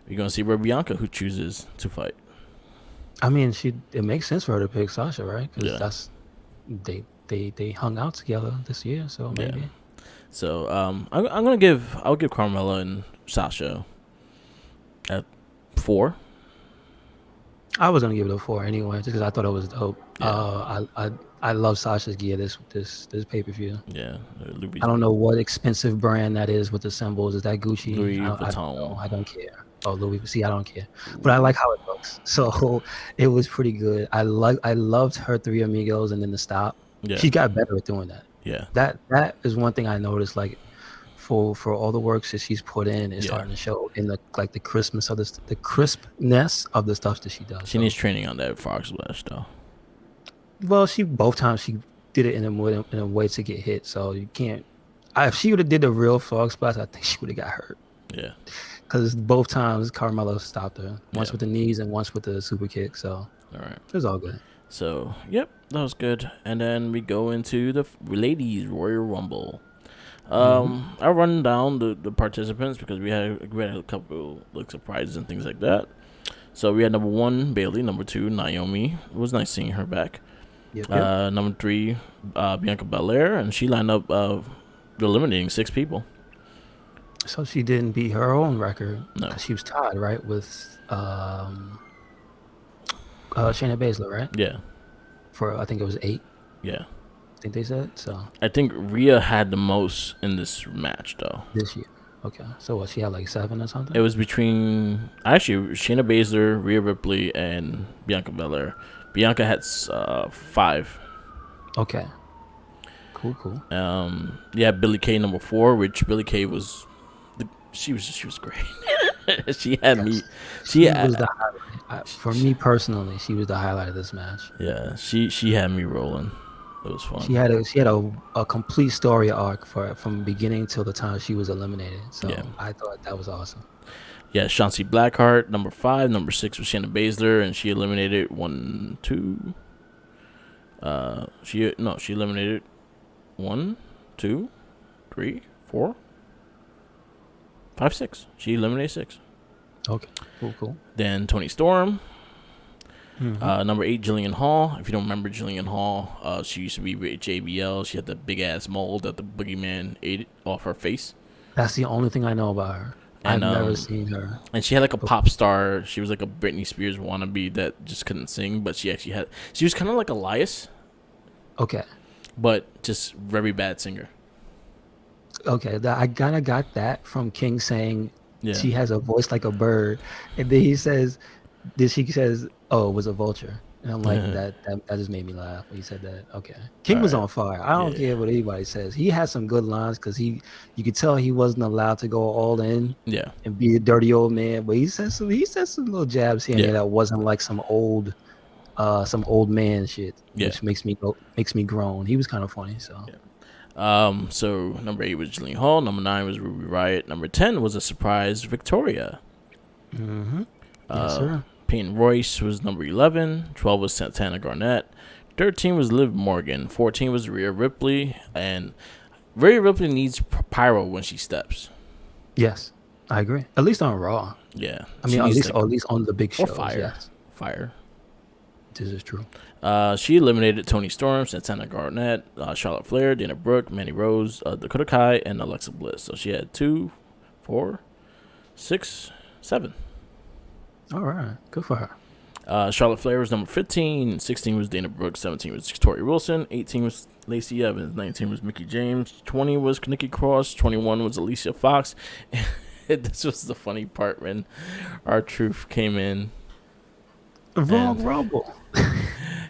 we're gonna see where Bianca who chooses to fight. I mean, it makes sense for her to pick Sasha, right? Because Yeah. that's they hung out together this year, so maybe. Yeah. So I'll give Carmella and Sasha at 4. I was gonna give it a 4 anyway, just because I thought it was dope. Yeah. I love Sasha's gear this pay-per-view. Yeah. I don't know what expensive brand that is with the symbols. Is that Gucci? Louis I don't Vuitton. know. I don't care. Oh, Louis. See, I don't care, but I like how it looks. So it was pretty good. I loved her Three Amigos and then the stop. Yeah. She got better at doing that. Yeah. That is one thing I noticed. Like for all the work that she's put in is starting to show in the crispness of the crispness of the stuff that she does. She needs training on that frog splash though. Well, both times she did it in a way to get hit. So you can't. If she would have did the real frog splash, I think she would have got hurt. Yeah. Because both times Carmelo stopped her, once with the knees and once with the super kick. So all right, it was all good. So yep, that was good. And then we go into the ladies Royal Rumble. I'll run down the participants because we had a couple like surprises and things like that. So we had number 1 Bailey, number 2 Naomi. It was nice seeing her back. Yep. Number 3 Bianca Belair, and she lined up eliminating 6 people. So she didn't beat her own record. No, she was tied right with Shayna Baszler, right? Yeah. For I think it was 8. Yeah. I think they said so. I think Rhea had the most in this match though. This year. Okay. So what? She had like 7 or something. It was between Shayna Baszler, Rhea Ripley, and Bianca Belair. Bianca had 5. Okay. Cool. Yeah, Billie Kay number 4, which Billie Kay was, she was great. She had me. She was the highlight. For me personally, she was the highlight of this match. Yeah, she had me rolling. It was fun. She had a complete story arc from beginning till the time she was eliminated. So yeah. I thought that was awesome. Yeah, Shotzi Blackheart number 5, number 6 was Shayna Baszler, and she eliminated 1, 2. She eliminated 1, 2, 3, 4, 5, 6. She eliminated 6. Okay, cool. Then Toni Storm. Number 8, Jillian Hall. If you don't remember Jillian Hall, she used to be with JBL. She had the big ass mold that the boogeyman ate off her face. That's the only thing I know about her. And, I've never seen her. And she had like a pop star. She was like a Britney Spears wannabe that just couldn't sing, but she was kind of like Elias. Okay. But just very bad singer. Okay, I kind of got that from King saying she has a voice like a bird, and then she says, "Oh, it was a vulture," and I'm like, that just made me laugh when he said that. Okay, King was on fire. I don't care what anybody says. He had some good lines because you could tell he wasn't allowed to go all in. Yeah. And be a dirty old man, but he said some little jabs here and there that wasn't like some old man shit, which makes me groan. He was kind of funny, so. Yeah. So number 8 was Jillian Hall. Number 9 was Ruby Riott. Number 10 was a surprise Victoria. Yes, sir. Peyton Royce was number 11. 12 was Santana Garnett. 13 was Liv Morgan. 14 was Rhea Ripley. And Rhea Ripley needs pyro when she steps. Yes, I agree. At least on Raw. Yeah. I mean, at least on the big shows. Or Fire. Yes. Fire. This is true. She eliminated Toni Storm, Santana Garnett, Charlotte Flair, Dana Brooke, Mandy Rose, Dakota Kai, and Alexa Bliss. So she had 2, 4, 6, 7. All right. Good for her. Charlotte Flair was number 15. 16 was Dana Brooke. 17 was Victoria Wilson. 18 was Lacey Evans. 19 was Mickie James. 20 was Nikki Cross. 21 was Alicia Fox. This was the funny part when R-Truth came in. Wrong Rumble.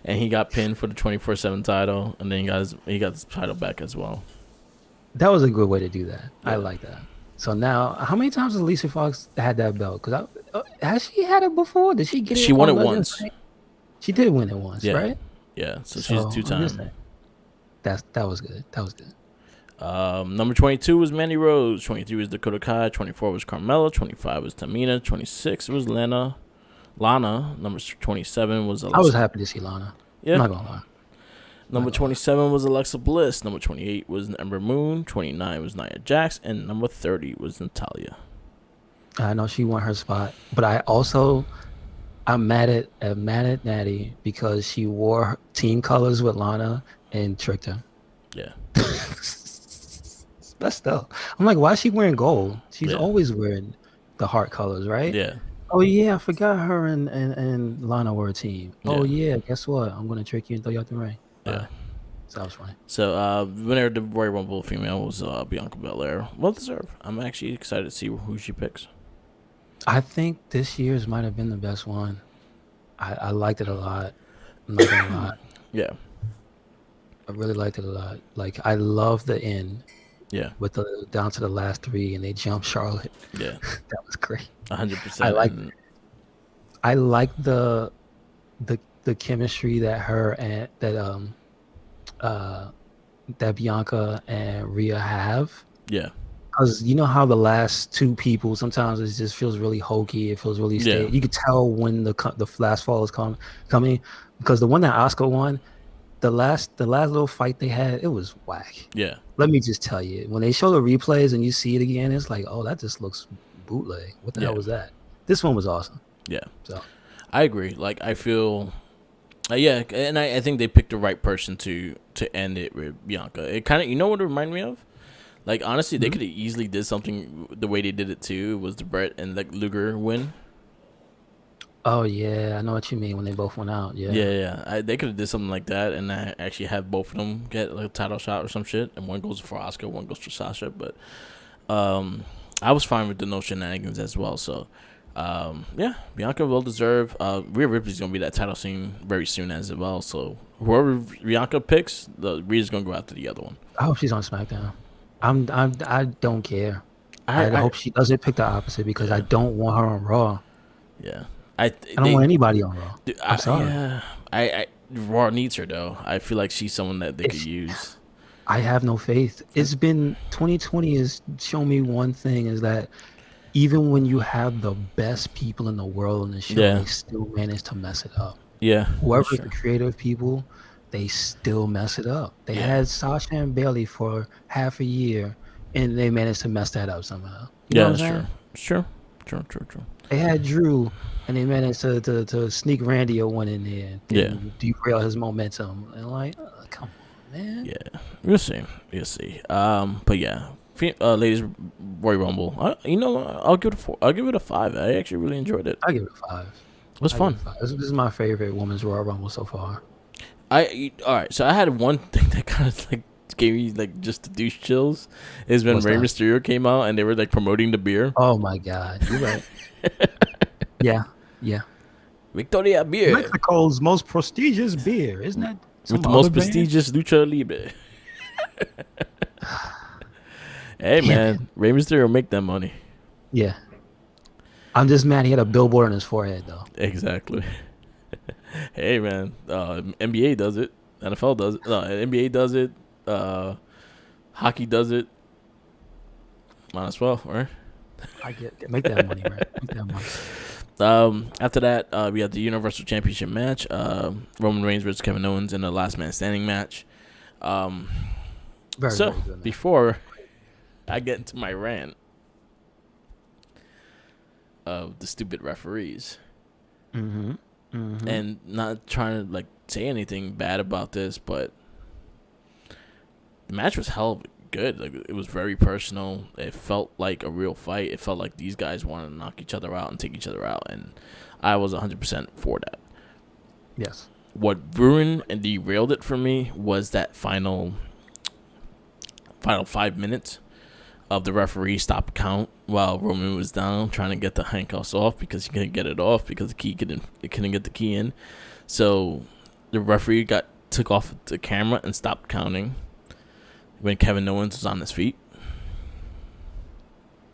And he got pinned for the 24/7 title, and then he got the title back as well. That was a good way to do that. Yeah. I like that. So now, how many times has Alicia Fox had that belt? Because has she had it before? Did she get it? She won it once. She did win it once, right? Yeah. So she's 2-time. That was good. That was good. Number 22 was Mandy Rose. 23 was Dakota Kai. 24 was Carmella. 25 was Tamina. 26 was Lana. Number 27 was Alexa. I was happy to see Lana. Yeah. I'm not going to lie. Number 27 was Alexa Bliss. Number 28 was Ember Moon. 29 was Nia Jax. And number 30 was Natalya. I know she won her spot. But I'm mad at Natty because she wore team colors with Lana and tricked her. Yeah. That's still. I'm like, why is she wearing gold? She's always wearing the heart colors, right? Yeah. Oh yeah, I forgot her and Lana were a team. Yeah. Oh yeah, guess what? I'm gonna trick you and throw you out the ring. Yeah. So that was funny. So winner of the Royal Rumble female was Bianca Belair. Well deserved. I'm actually excited to see who she picks. I think this year's might have been the best one. I liked it a lot. I'm not gonna lie. Yeah. I really liked it a lot. Like I love the end. Yeah. With the down to the last 3 and they jumped Charlotte. Yeah. That was great. 100%. I like the chemistry that her and that Bianca and Rhea have. Yeah. Because you know how the last 2 people sometimes it just feels really hokey. It feels really staged. You could tell when the last fall is coming because the one that Asuka won, the last little fight they had, it was whack. Yeah. Let me just tell you, when they show the replays and you see it again, it's like, oh, that just looks bootleg. What the hell was that? This one was awesome. Yeah. So I agree. Like I feel, and I think they picked the right person to end it with Bianca. It kind of, you know what it reminded me of? Like honestly, they could have easily did something the way they did it too. Was the Brett and like Luger win? Oh yeah, I know what you mean when they both went out. Yeah. Yeah. They could have did something like that and actually have both of them get like a title shot or some shit, and one goes for Asuka, one goes for Sasha. But I was fine with the no shenanigans as well. So Bianca well deserved. Rhea Ripley's gonna be that title scene very soon as well. So whoever Bianca picks, Rhea's gonna go after the other one. I hope she's on SmackDown. I don't care. I hope she doesn't pick the opposite because I don't want her on Raw. Yeah. I don't want anybody on Raw. I'm sorry. Yeah, Raw needs her though. I feel like she's someone that they could use. I have no faith. It's been 2020 has shown me one thing is that even when you have the best people in the world in the show, they still manage to mess it up. Yeah. Whoever's the creative people, they still mess it up. They had Sasha and Bailey for half a year, and they managed to mess that up somehow. You know what I'm saying? True. They had Drew, and they managed to sneak Randy a one in there and derail his momentum. And like, come on, man. Yeah, we'll see. But yeah, ladies, Royal Rumble. I'll give it a 4. I'll give it a 5. I actually really enjoyed it. I give it a 5. It was fun. This is my favorite women's Royal Rumble so far. All right. So I had one thing that kind of like gave me like just the douche chills is when Rey Mysterio came out and they were like promoting the beer. Oh my God, you're right. Yeah. Victoria beer, Mexico's most prestigious beer, isn't that? With the most prestigious lucha libre. Hey man, Rey Mysterio make that money. Yeah. I'm just mad he had a billboard on his forehead though. Exactly. Hey man, NBA does it. NFL does it. NBA does it. Hockey does it. Might as well, right? Make that money, right? Make that money. After that, we had the Universal Championship match. Roman Reigns versus Kevin Owens in the Last Man Standing match. Very good, before I get into my rant of the stupid referees, and not trying to like say anything bad about this, but the match was hell of good. Like, it was very personal. It felt like a real fight. It felt like these guys wanted to knock each other out and take each other out, and I was 100% for that. Yes. What ruined and derailed it for me was that final 5 minutes of the referee stop count while Roman was down trying to get the handcuffs off because he couldn't get it off because it couldn't get the key in. So the referee took off the camera and stopped counting when Kevin Owens was on his feet.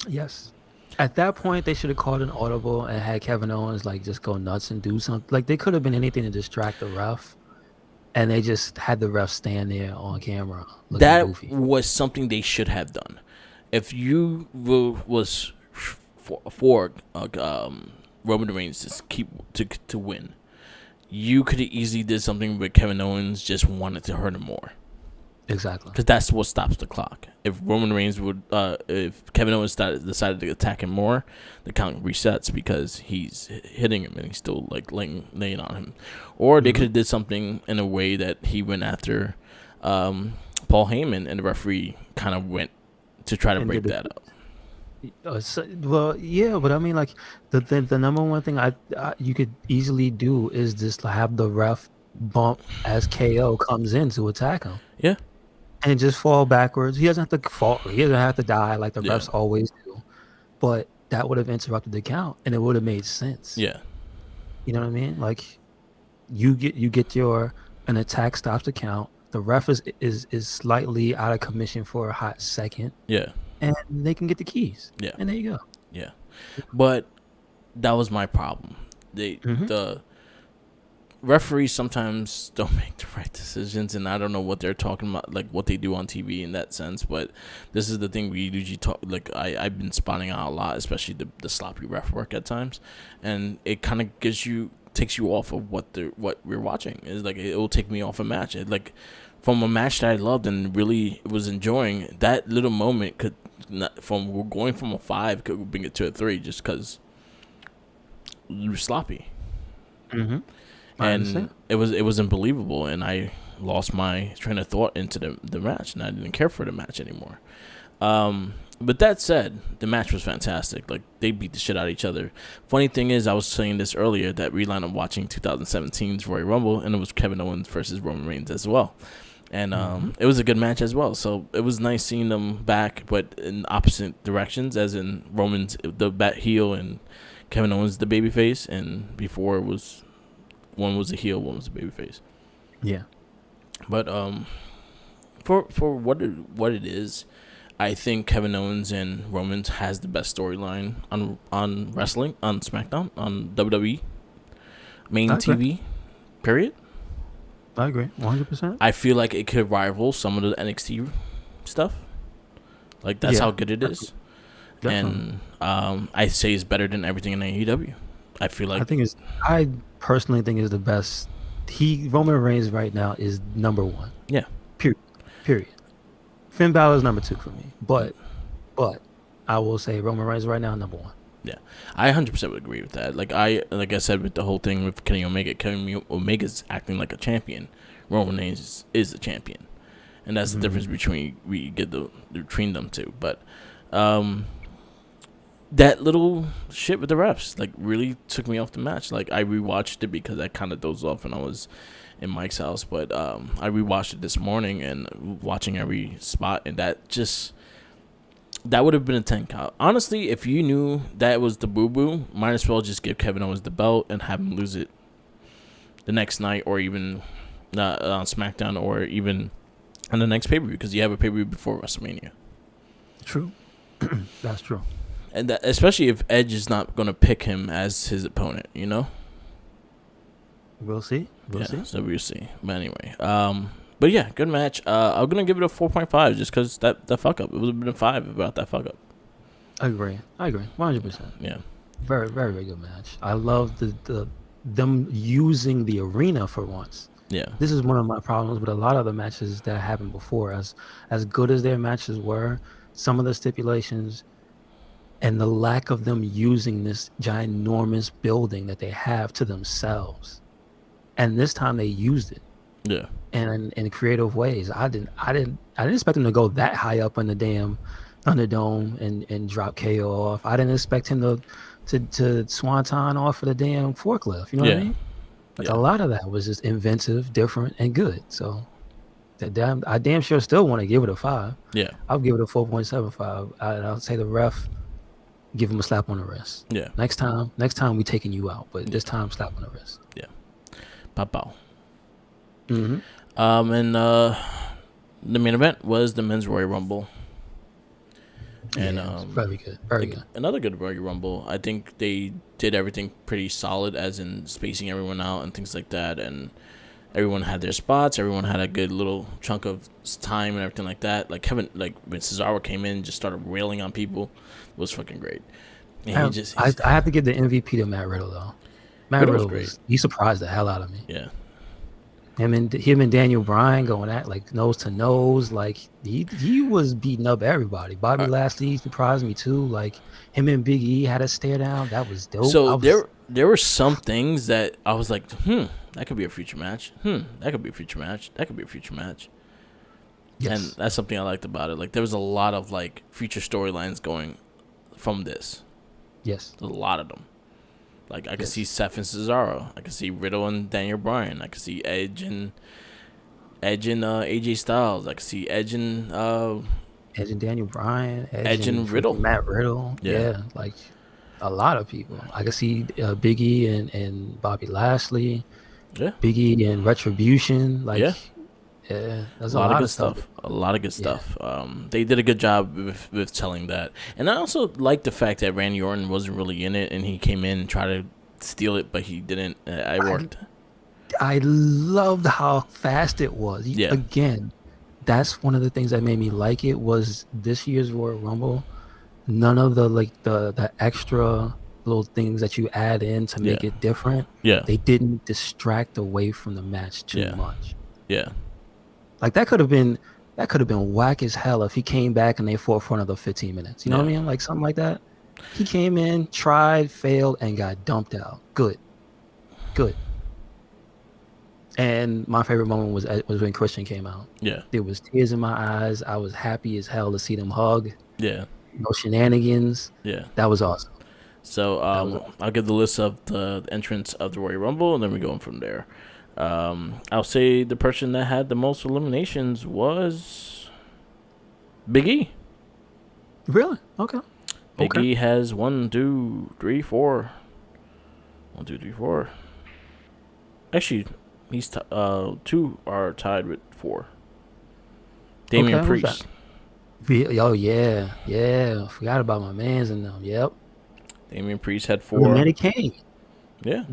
Yes. At that point, they should have called an audible and had Kevin Owens like just go nuts and do something. Like they could have been anything to distract the ref, and they just had the ref stand there on camera looking That goofy. was something they should have done. If you was for Roman Reigns to win, you could have easily did something, but Kevin Owens just wanted to hurt him more. Exactly. Because that's what stops the clock. If Roman Reigns if Kevin Owens decided to attack him more, the count resets because he's hitting him and he's still like laying on him. Or they could have did something in a way that he went after Paul Heyman and the referee kind of went to try to break that up. Well, yeah, but I mean, like the number one thing you could easily do is just have the ref bump as KO comes in to attack him. Yeah. And just fall backwards. He doesn't have to fall. He doesn't have to die like the refs always do. But that would have interrupted the count, and it would have made sense. Yeah. You know what I mean? Like you get an attack stops the count. The ref is slightly out of commission for a hot second. Yeah. And they can get the keys. Yeah. And there you go. Yeah. But that was my problem. The referees sometimes don't make the right decisions, and I don't know what they're talking about, like what they do on TV in that sense. But this is the thing we usually talk. Like I've been spotting out a lot, especially the sloppy ref work at times, and it kind of takes you off of what we're watching. It's like it will take me off a match. Like from a match that I loved and really was enjoying, that little moment could going from a 5 could bring it to a 3 just because you were sloppy. And it was unbelievable, and I lost my train of thought into the match, and I didn't care for the match anymore. But that said, the match was fantastic. Like, they beat the shit out of each other. Funny thing is, I was saying this earlier, that reline of watching 2017's Royal Rumble, and it was Kevin Owens versus Roman Reigns as well. And it was a good match as well. So it was nice seeing them back, but in opposite directions, as in Roman's the bat heel and Kevin Owens the babyface, and before it was one was a heel, one was a babyface. Yeah. But for what it is, I think Kevin Owens and Roman has the best storyline on wrestling, on SmackDown, on WWE main TV. Period. I agree, 100%. I feel like it could rival some of the NXT stuff. Like that's how good it is. Definitely. And I say it's better than everything in AEW. I feel like I personally think is the best. Roman Reigns right now is number 1. Yeah. Period. Finn Balor is number 2 for me, but I will say Roman Reigns right now number 1. Yeah, I 100% would agree with that. Like I said with the whole thing with Kenny Omega's acting like a champion. Roman Reigns is a champion, and that's the difference between between them two. But that little shit with the refs like really took me off the match. Like I rewatched it because I kind of dozed off when I was in Mike's house, but I rewatched it this morning and watching every spot, and that would have been a 10 count. Honestly, if you knew that was the boo-boo, might as well just give Kevin Owens the belt and have him lose it the next night, or even on SmackDown, or even on the next pay-per-view, because you have a pay-per-view before WrestleMania. True. That's true. And especially if Edge is not going to pick him as his opponent, you know? We'll see. So we'll see. But anyway, but yeah, good match. I'm gonna give it a 4.5 just because that fuck up. It would have been a 5 about that fuck up. I agree. 100%. Yeah. Very, very, very good match. I love them using the arena for once. Yeah. This is one of my problems with a lot of the matches that happened before. As good as their matches were, some of the stipulations and the lack of them using this ginormous building that they have to themselves. And this time they used it. Yeah. And in creative ways. I didn't expect him to go that high up on the damn Thunderdome and drop KO off. I didn't expect him to swanton off of the damn forklift. You know what I mean? Like a lot of that was just inventive, different, and good. So I damn sure still want to give it a 5. Yeah. I'll give it a 4.75. I'll say the ref give him a slap on the wrist. Yeah. Next time we taking you out, but this time slap on the wrist. Yeah. Pow. Mm-hmm. And the main event was the men's Royal Rumble. And very good. Very good. Another good Royal Rumble. I think they did everything pretty solid, as in spacing everyone out and things like that. And everyone had their spots. Everyone had a good little chunk of time and everything like that. Like when Cesaro came in, just started railing on people, it was fucking great. And I have to give the MVP to Matt Riddle though. Matt Riddle he surprised the hell out of me. Yeah. Him and Daniel Bryan going at like nose to nose, like he was beating up everybody. Bobby Lashley surprised me too. Like him and Big E had a stare down. That was dope. So there were some things that I was like, that could be a future match. That could be a future match. That could be a future match. Yes. And that's something I liked about it. Like there was a lot of like future storylines going from this. Yes. There's a lot of them. Like I could see Seth and Cesaro. I could see Riddle and Daniel Bryan. I could see Edge and AJ Styles. I could see Edge and Daniel Bryan. Edge and Riddle. Matt Riddle. Yeah, like a lot of people. I could see Big E and Bobby Lashley. Yeah. Big E and Retribution. Like yeah, there's a lot of good stuff. A lot of good stuff. They did a good job with telling that. And I also like the fact that Randy Orton wasn't really in it, and he came in and tried to steal it, but he didn't. It worked. I loved how fast it was. Yeah. Again, that's one of the things that made me like it was this year's Royal Rumble. None of the extra little things that you add in to make it different. Yeah. They didn't distract away from the match too much. Yeah. Like that could have been whack as hell if he came back and they fought for another 15 minutes. You know what I mean? Like something like that. He came in, tried, failed, and got dumped out. Good. And my favorite moment was when Christian came out. Yeah. There was tears in my eyes. I was happy as hell to see them hug. Yeah. No shenanigans. Yeah. That was awesome. So I'll give the list of the entrants of the Royal Rumble, and then we go on from there. I'll say the person that had the most eliminations was Big E. Really? Okay. Big E has 1, 2, 3, 4. 1, 2, 3, 4. Actually, he's 2 are tied with 4. Damian Priest. Oh yeah. Forgot about my man's in them. Yep. Damian Priest had 4. And then Kane. Yeah.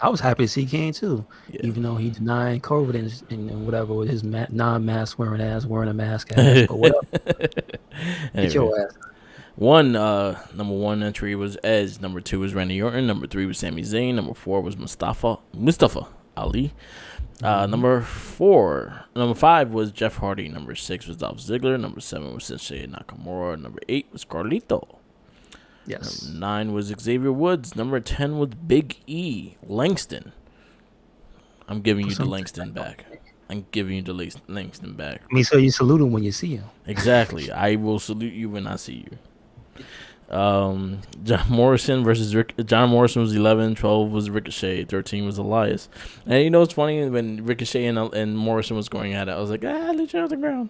I was happy to see Kane too, even though he denied COVID and whatever with his non-mask wearing a mask ass. But whatever. Get your ass. Number 1 entry was Edge. Number 2 was Randy Orton. Number 3 was Sami Zayn. Number 4 was Mustafa Ali. Number 5 was Jeff Hardy. Number 6 was Dolph Ziggler. Number 7 was Shinsuke Nakamura. Number 8 was Carlito. Yes. Number 9 was Xavier Woods. Number 10 was Big E. Langston. I'm giving you the Langston back. I mean, so you salute him when you see him. Exactly. I will salute you when I see you. John Morrison versus John Morrison was 11. 12 was Ricochet. 13 was Elias. And you know what's funny? When Ricochet and Morrison was going at it, I was like, let you on the ground.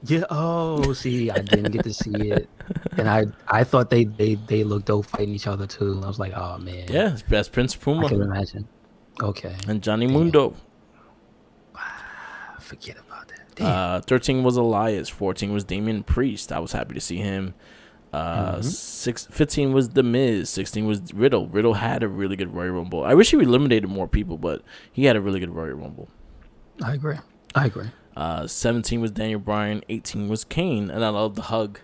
Yeah. Oh, see, I didn't get to see it, and I thought they looked dope fighting each other too. I was like, oh man. Yeah, that's Prince Puma. I can imagine. Okay. And Johnny Mundo. Forget about that. Damn. 13 was Elias. 14 was Damian Priest. I was happy to see him. 15 was The Miz. 16 was Riddle. Riddle had a really good Royal Rumble. I wish he eliminated more people, but he had a really good Royal Rumble. I agree. 17 was Daniel Bryan. 18 was Kane. And I love the hug.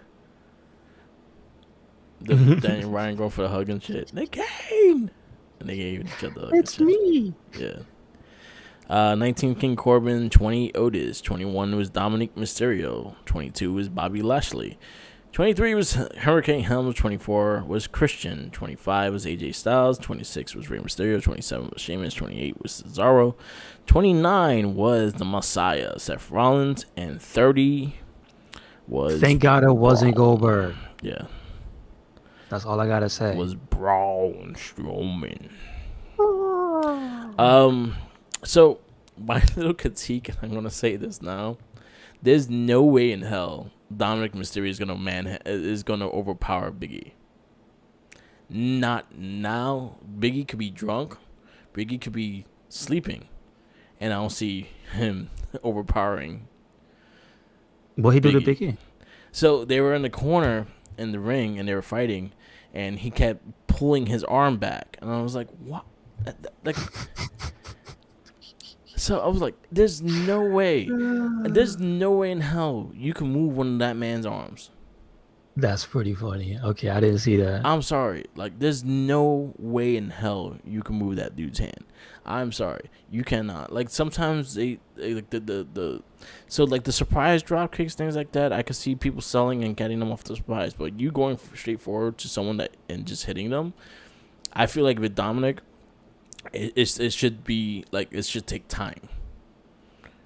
Daniel Bryan going for the hug and shit. They Kane! And they gave each other it's me. Yeah. 19 King Corbin. 20 Otis. 21 was Dominic Mysterio. 22 was Bobby Lashley. 23 was Hurricane Helms. 24 was Christian. 25 was AJ Styles. 26 was Rey Mysterio. 27 was Sheamus. 28 was Cesaro. 29 was the Messiah, Seth Rollins. And 30 was... Thank God it wasn't Goldberg. Yeah. That's all I gotta say. Was Braun Strowman. So, my little critique, and I'm going to say this now. There's no way in hell Dominic Mysterio is gonna overpower Big E. Not now. Biggie could be drunk. Biggie could be sleeping, and I don't see him overpowering. What he do to Biggie. Biggie? So they were in the corner in the ring and they were fighting, and he kept pulling his arm back, and I was like, "What?" Like, so I was like, "There's no way in hell you can move one of that man's arms." That's pretty funny. Okay, I didn't see that. I'm sorry. Like, there's no way in hell you can move that dude's hand. I'm sorry. You cannot. Like, sometimes they like so like the surprise drop kicks, things like that, I could see people selling and getting them off the surprise. But you going straight forward to someone that and just hitting them, I feel like with Dominic, it should be like it should take time.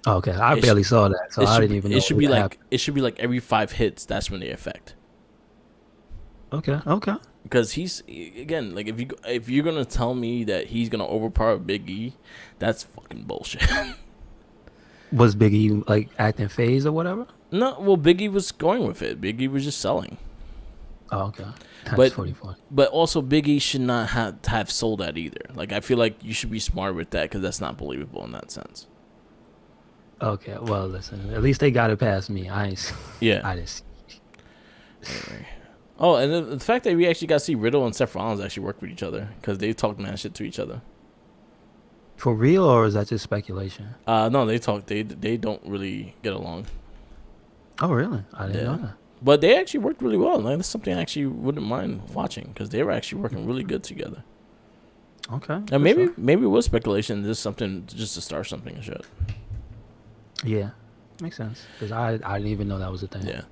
Okay, I barely saw that, so I didn't even know. It should be like every 5 hits. That's when they affect. Okay. Because he's, again, like, if you're gonna tell me that he's gonna overpower Big E, that's fucking bullshit. Was Big E like acting phase or whatever? No, well, Big E was going with it. Big E was just selling. Oh, okay. That's pretty funny. But also, Big E should not have sold that either. Like, I feel like you should be smart with that because that's not believable in that sense. Okay, well, listen. At least they got it past me. I didn't see. Anyway. Oh, and the fact that we actually got to see Riddle and Seth Rollins actually work with each other because they talk mad shit to each other. For real, or is that just speculation? No, they talk. They don't really get along. Oh, really? I didn't know that. But they actually worked really well. Like, that's something I actually wouldn't mind watching because they were actually working really good together. Okay. And maybe it was speculation. This is something just to start something and shit. Yeah, makes sense because I didn't even know that was a thing. Yeah.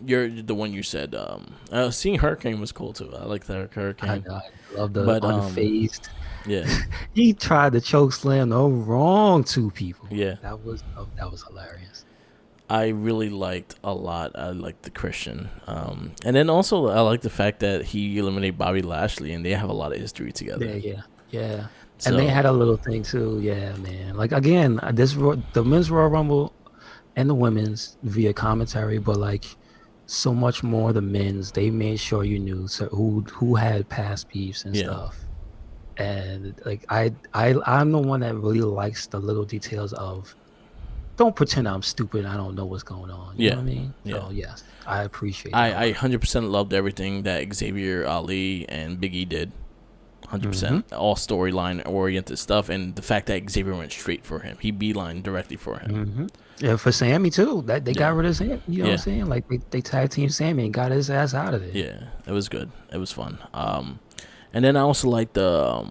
You're the one you said. Seeing Hurricane was cool too. I like the Hurricane. I love the unfazed. Yeah. He tried to choke slam the wrong 2 people. Yeah. That was hilarious. I really liked a lot. I liked the Christian. And then also I like the fact that he eliminated Bobby Lashley and they have a lot of history together. Yeah. So, and they had a little thing too. Yeah, man. Like, again, the men's Royal Rumble and the women's via commentary, but like so much more the men's. They made sure you knew who had past beefs and stuff. And like I'm the one that really likes the little details of, don't pretend I'm stupid. I don't know what's going on. You know what I mean? Yeah. So yes, I appreciate. I 100% loved everything that Xavier, Ali, and Big E did. 100%. All storyline oriented stuff, and the fact that Xavier went straight for him. He beeline directly for him. Yeah, for Sammy too. That they got rid of Sammy. You know what I'm saying? Like they tag team Sammy and got his ass out of there. Yeah, it was good. It was fun. And then I also liked the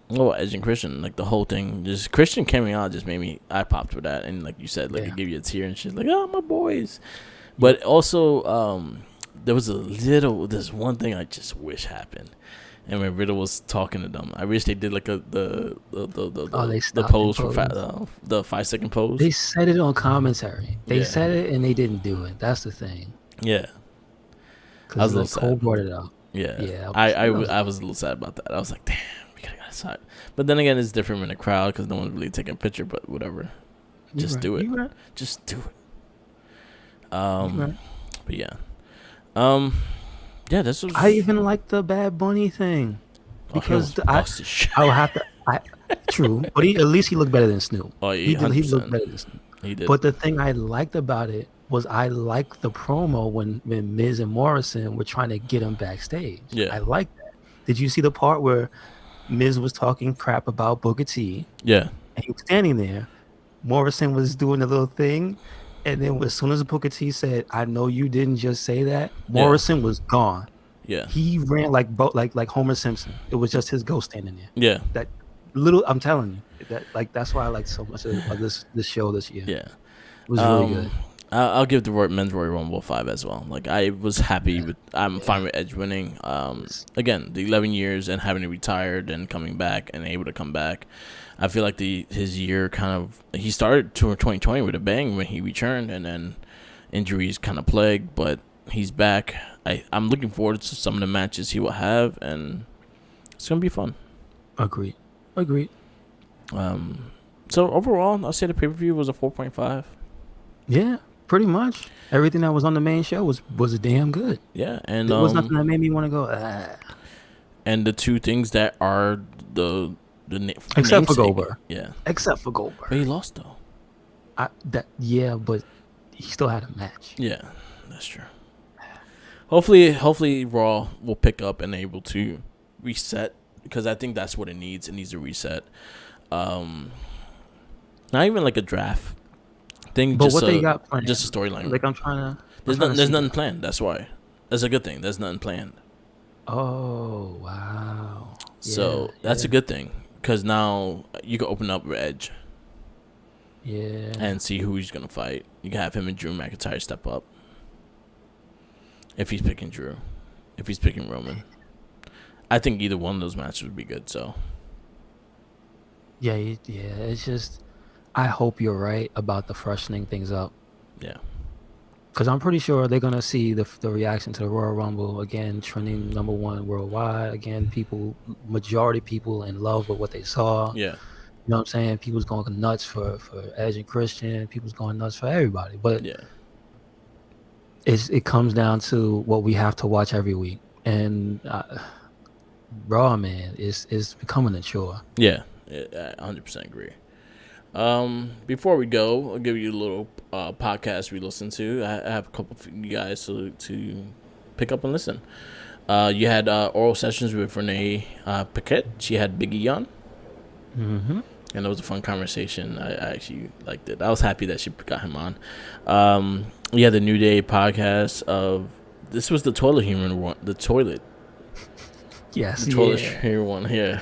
Edge and Christian, like the whole thing. Just Christian coming out just made I popped for that, and like you said, like it gave you a tear and shit. Like, oh, my boys. But also, there was this one thing I just wish happened. And when Riddle was talking to them, I wish they did like the pose for the 5-second pose. They said it on commentary. They said it and they didn't do it. That's the thing. Yeah, I was a little sad. Cole brought it up. Yeah. I was a little sad about that. I was like, damn, we gotta get outside. But then again, it's different in the crowd because no one's really taking a picture. But whatever, just do it. Right. Just do it. But yeah. Yeah, this was. I even like the Bad Bunny thing because I would have to. True, but at least he looked better than Snoop. Oh, yeah, he looked better than Snoop. He did. But the thing I liked about it was I liked the promo when Miz and Morrison were trying to get him backstage. Yeah, I liked that. Did you see the part where Miz was talking crap about Booker T? Yeah, and he was standing there. Morrison was doing a little thing. And then as soon as Booker T said, "I know you didn't just say that," Morrison was gone. Yeah, he ran like Homer Simpson. It was just his ghost standing there. Yeah, that little. I'm telling you, that's why I like so much of this show this year. Yeah, it was really good. I'll give the men's Royal Rumble 5 as well. Like, I was happy with. I'm fine with Edge winning. Again, the 11 years and having to retire and coming back and able to come back. I feel like his year kind of, he started 2020 with a bang when he returned, and then injuries kind of plagued, but he's back. I'm looking forward to some of the matches he will have, and it's gonna be fun. Agreed. So overall, I'll say the pay-per-view was a 4.5. Yeah, Pretty much everything that was on the main show was damn good. Yeah, and there was nothing that made me want to go. And the two things that are the except for namesake. Goldberg. Yeah, except for Goldberg. But he lost though. But he still had a match. Yeah, that's true. Hopefully Raw will pick up and able to reset, because I think that's what it needs. It needs to reset. Not even like a draft thing, but just what they got planned, just a storyline. Like I'm trying to. There's nothing planned. That's why. That's a good thing. There's nothing planned. Oh wow! So that's a good thing, because now you can open up Edge. Yeah. And see who he's gonna fight. You can have him and Drew McIntyre step up. If he's picking Drew, if he's picking Roman, I think either one of those matches would be good. So. Yeah. It's just, I hope you're right about the freshening things up. Yeah. Because I'm pretty sure they're gonna see the reaction to the Royal Rumble again, trending #1 worldwide. Again, majority people in love with what they saw. Yeah. You know what I'm saying? People's going nuts for Edge and Christian. People's going nuts for everybody. But yeah, it comes down to what we have to watch every week. And Raw, man, is becoming a chore. Yeah, I 100% agree. Before we go, I'll give you a little podcast we listen to. I have a couple of you guys to pick up and listen. You had oral sessions with Renee Paquette. She had Biggie on. Mm-hmm. And it was a fun conversation. I actually liked it. I was happy that she got him on. You had the New Day podcast of, this was the toilet humor one. The toilet. Yes. The toilet humor one. Yeah.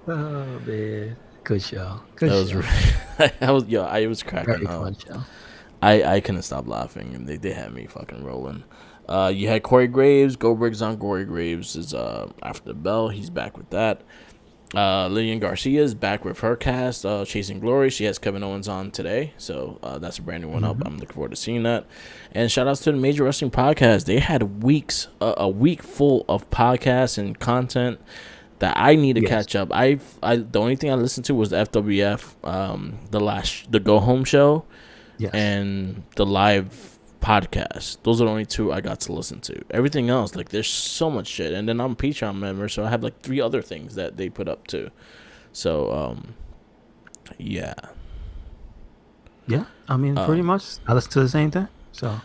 Oh man, good show. I was cracking Very up. fun show. I couldn't stop laughing, and they had me fucking rolling. You had Corey Graves. Goldberg's on. Corey Graves is after the bell. He's back with that. Lillian Garcia is back with her cast, Chasing Glory. She has Kevin Owens on today, so that's a brand new one up. I'm looking forward to seeing that. And shout outs to the Major Wrestling Podcast. They had a week full of podcasts and content that I need to catch up. The only thing I listened to was the FWF, the Go Home show, and the live podcast. Those are the only two I got to listen to. Everything else, like, there's so much shit. And then I'm a Patreon member, so I have like 3 other things that they put up too. So yeah. I mean, pretty much I listen to the same thing. So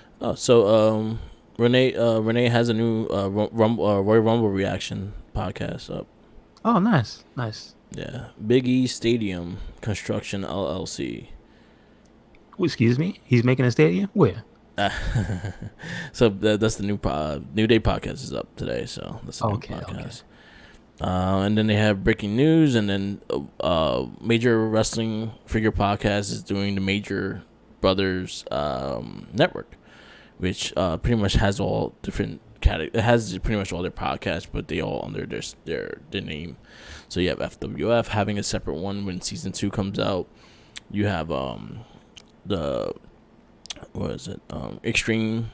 Renee has a new Royal Rumble reaction podcast up. Oh, nice. Yeah, Big E Stadium Construction LLC. Excuse me, he's making a stadium? Where? So that's the New Day podcast is up today. So that's the new podcast. Okay. And then they have breaking news, and then Major Wrestling Figure Podcast is doing the Major Brothers network, which pretty much has all different categories. It has pretty much all their podcasts, but they all under their name. So you have FWF having a separate one when season 2 comes out. You have Extreme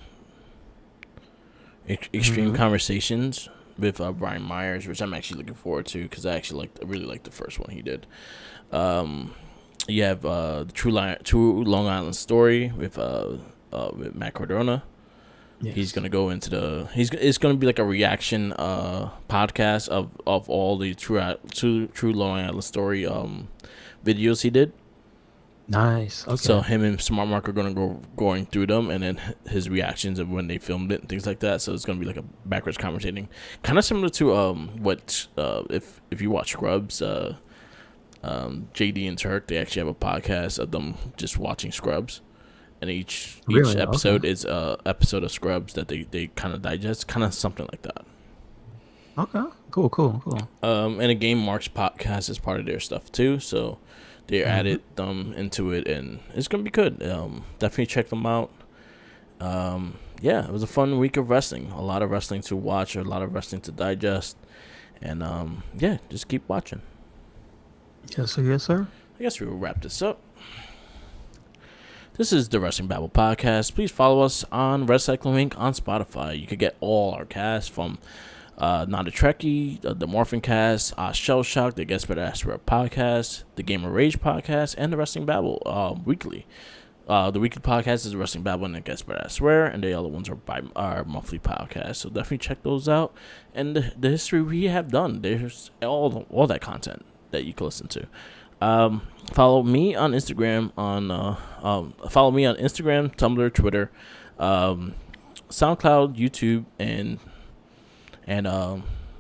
Conversations with Brian Myers, which I'm actually looking forward to, because I really liked the first one he did. You have the True Long Island Story with Matt Cardona. Yes. He's gonna go into it's gonna be like a reaction podcast of all the True Long Island Story videos he did. Nice. Okay. So him and Smart Mark are going through them, and then his reactions of when they filmed it and things like that. So it's gonna be like a backwards conversating, kind of similar to what if you watch Scrubs, JD and Turk, they actually have a podcast of them just watching Scrubs, and each episode is a episode of Scrubs that they kind of digest, kind of something like that. Okay. Cool. And again, Mark's podcast is part of their stuff too, so they added them into it, and it's gonna be good. Definitely check them out. Yeah, it was a fun week of wrestling. A lot of wrestling to watch, a lot of wrestling to digest, and yeah, just keep watching. Yes, sir. I guess we will wrap this up. This is the Wrestling Babble podcast. Please follow us on Recycling Inc. on Spotify. You can get all our casts from Not a Trekkie, the Morphin Cast, Shell Shock, the Guest Better Ask Rep podcast, the Gamer Rage podcast, and the Wrestling Babble weekly. The weekly podcast is Wrestling Babble and Guess But I Swear, and the other ones are by our monthly podcast. So definitely check those out. And the history we have done, there's all that content that you can listen to. Follow me on Instagram Tumblr, Twitter, SoundCloud, YouTube, and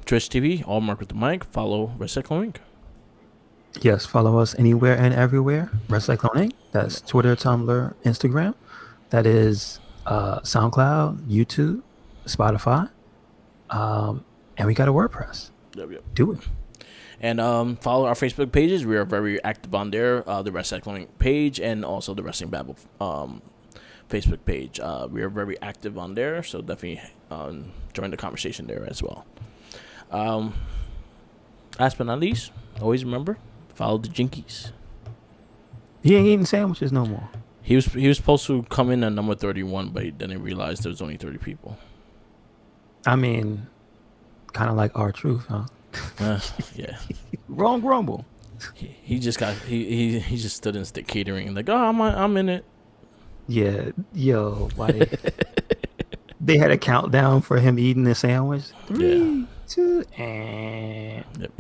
Twitch TV, all marked with the mic. Follow Recycling Inc. Yes, follow us anywhere and everywhere. Recycling Inc. That's Twitter, Tumblr, Instagram. That is SoundCloud, YouTube, Spotify, and we got a WordPress. Yep. Do it. And follow our Facebook pages. We are very active on there. The Wrestling page and also the Wrestling Babble Facebook page. We are very active on there, so definitely join the conversation there as well. Last but not least, always remember, follow the Jinkies. He ain't eating sandwiches no more. He was supposed to come in at number 31, but he didn't realize there was only 30 people. I mean, kind of like R-Truth, huh? Yeah. Wrong grumble. He just stood in stick catering like, oh, I'm in it. Yeah, yo, like they had a countdown for him eating the sandwich. 3, 2, and yep.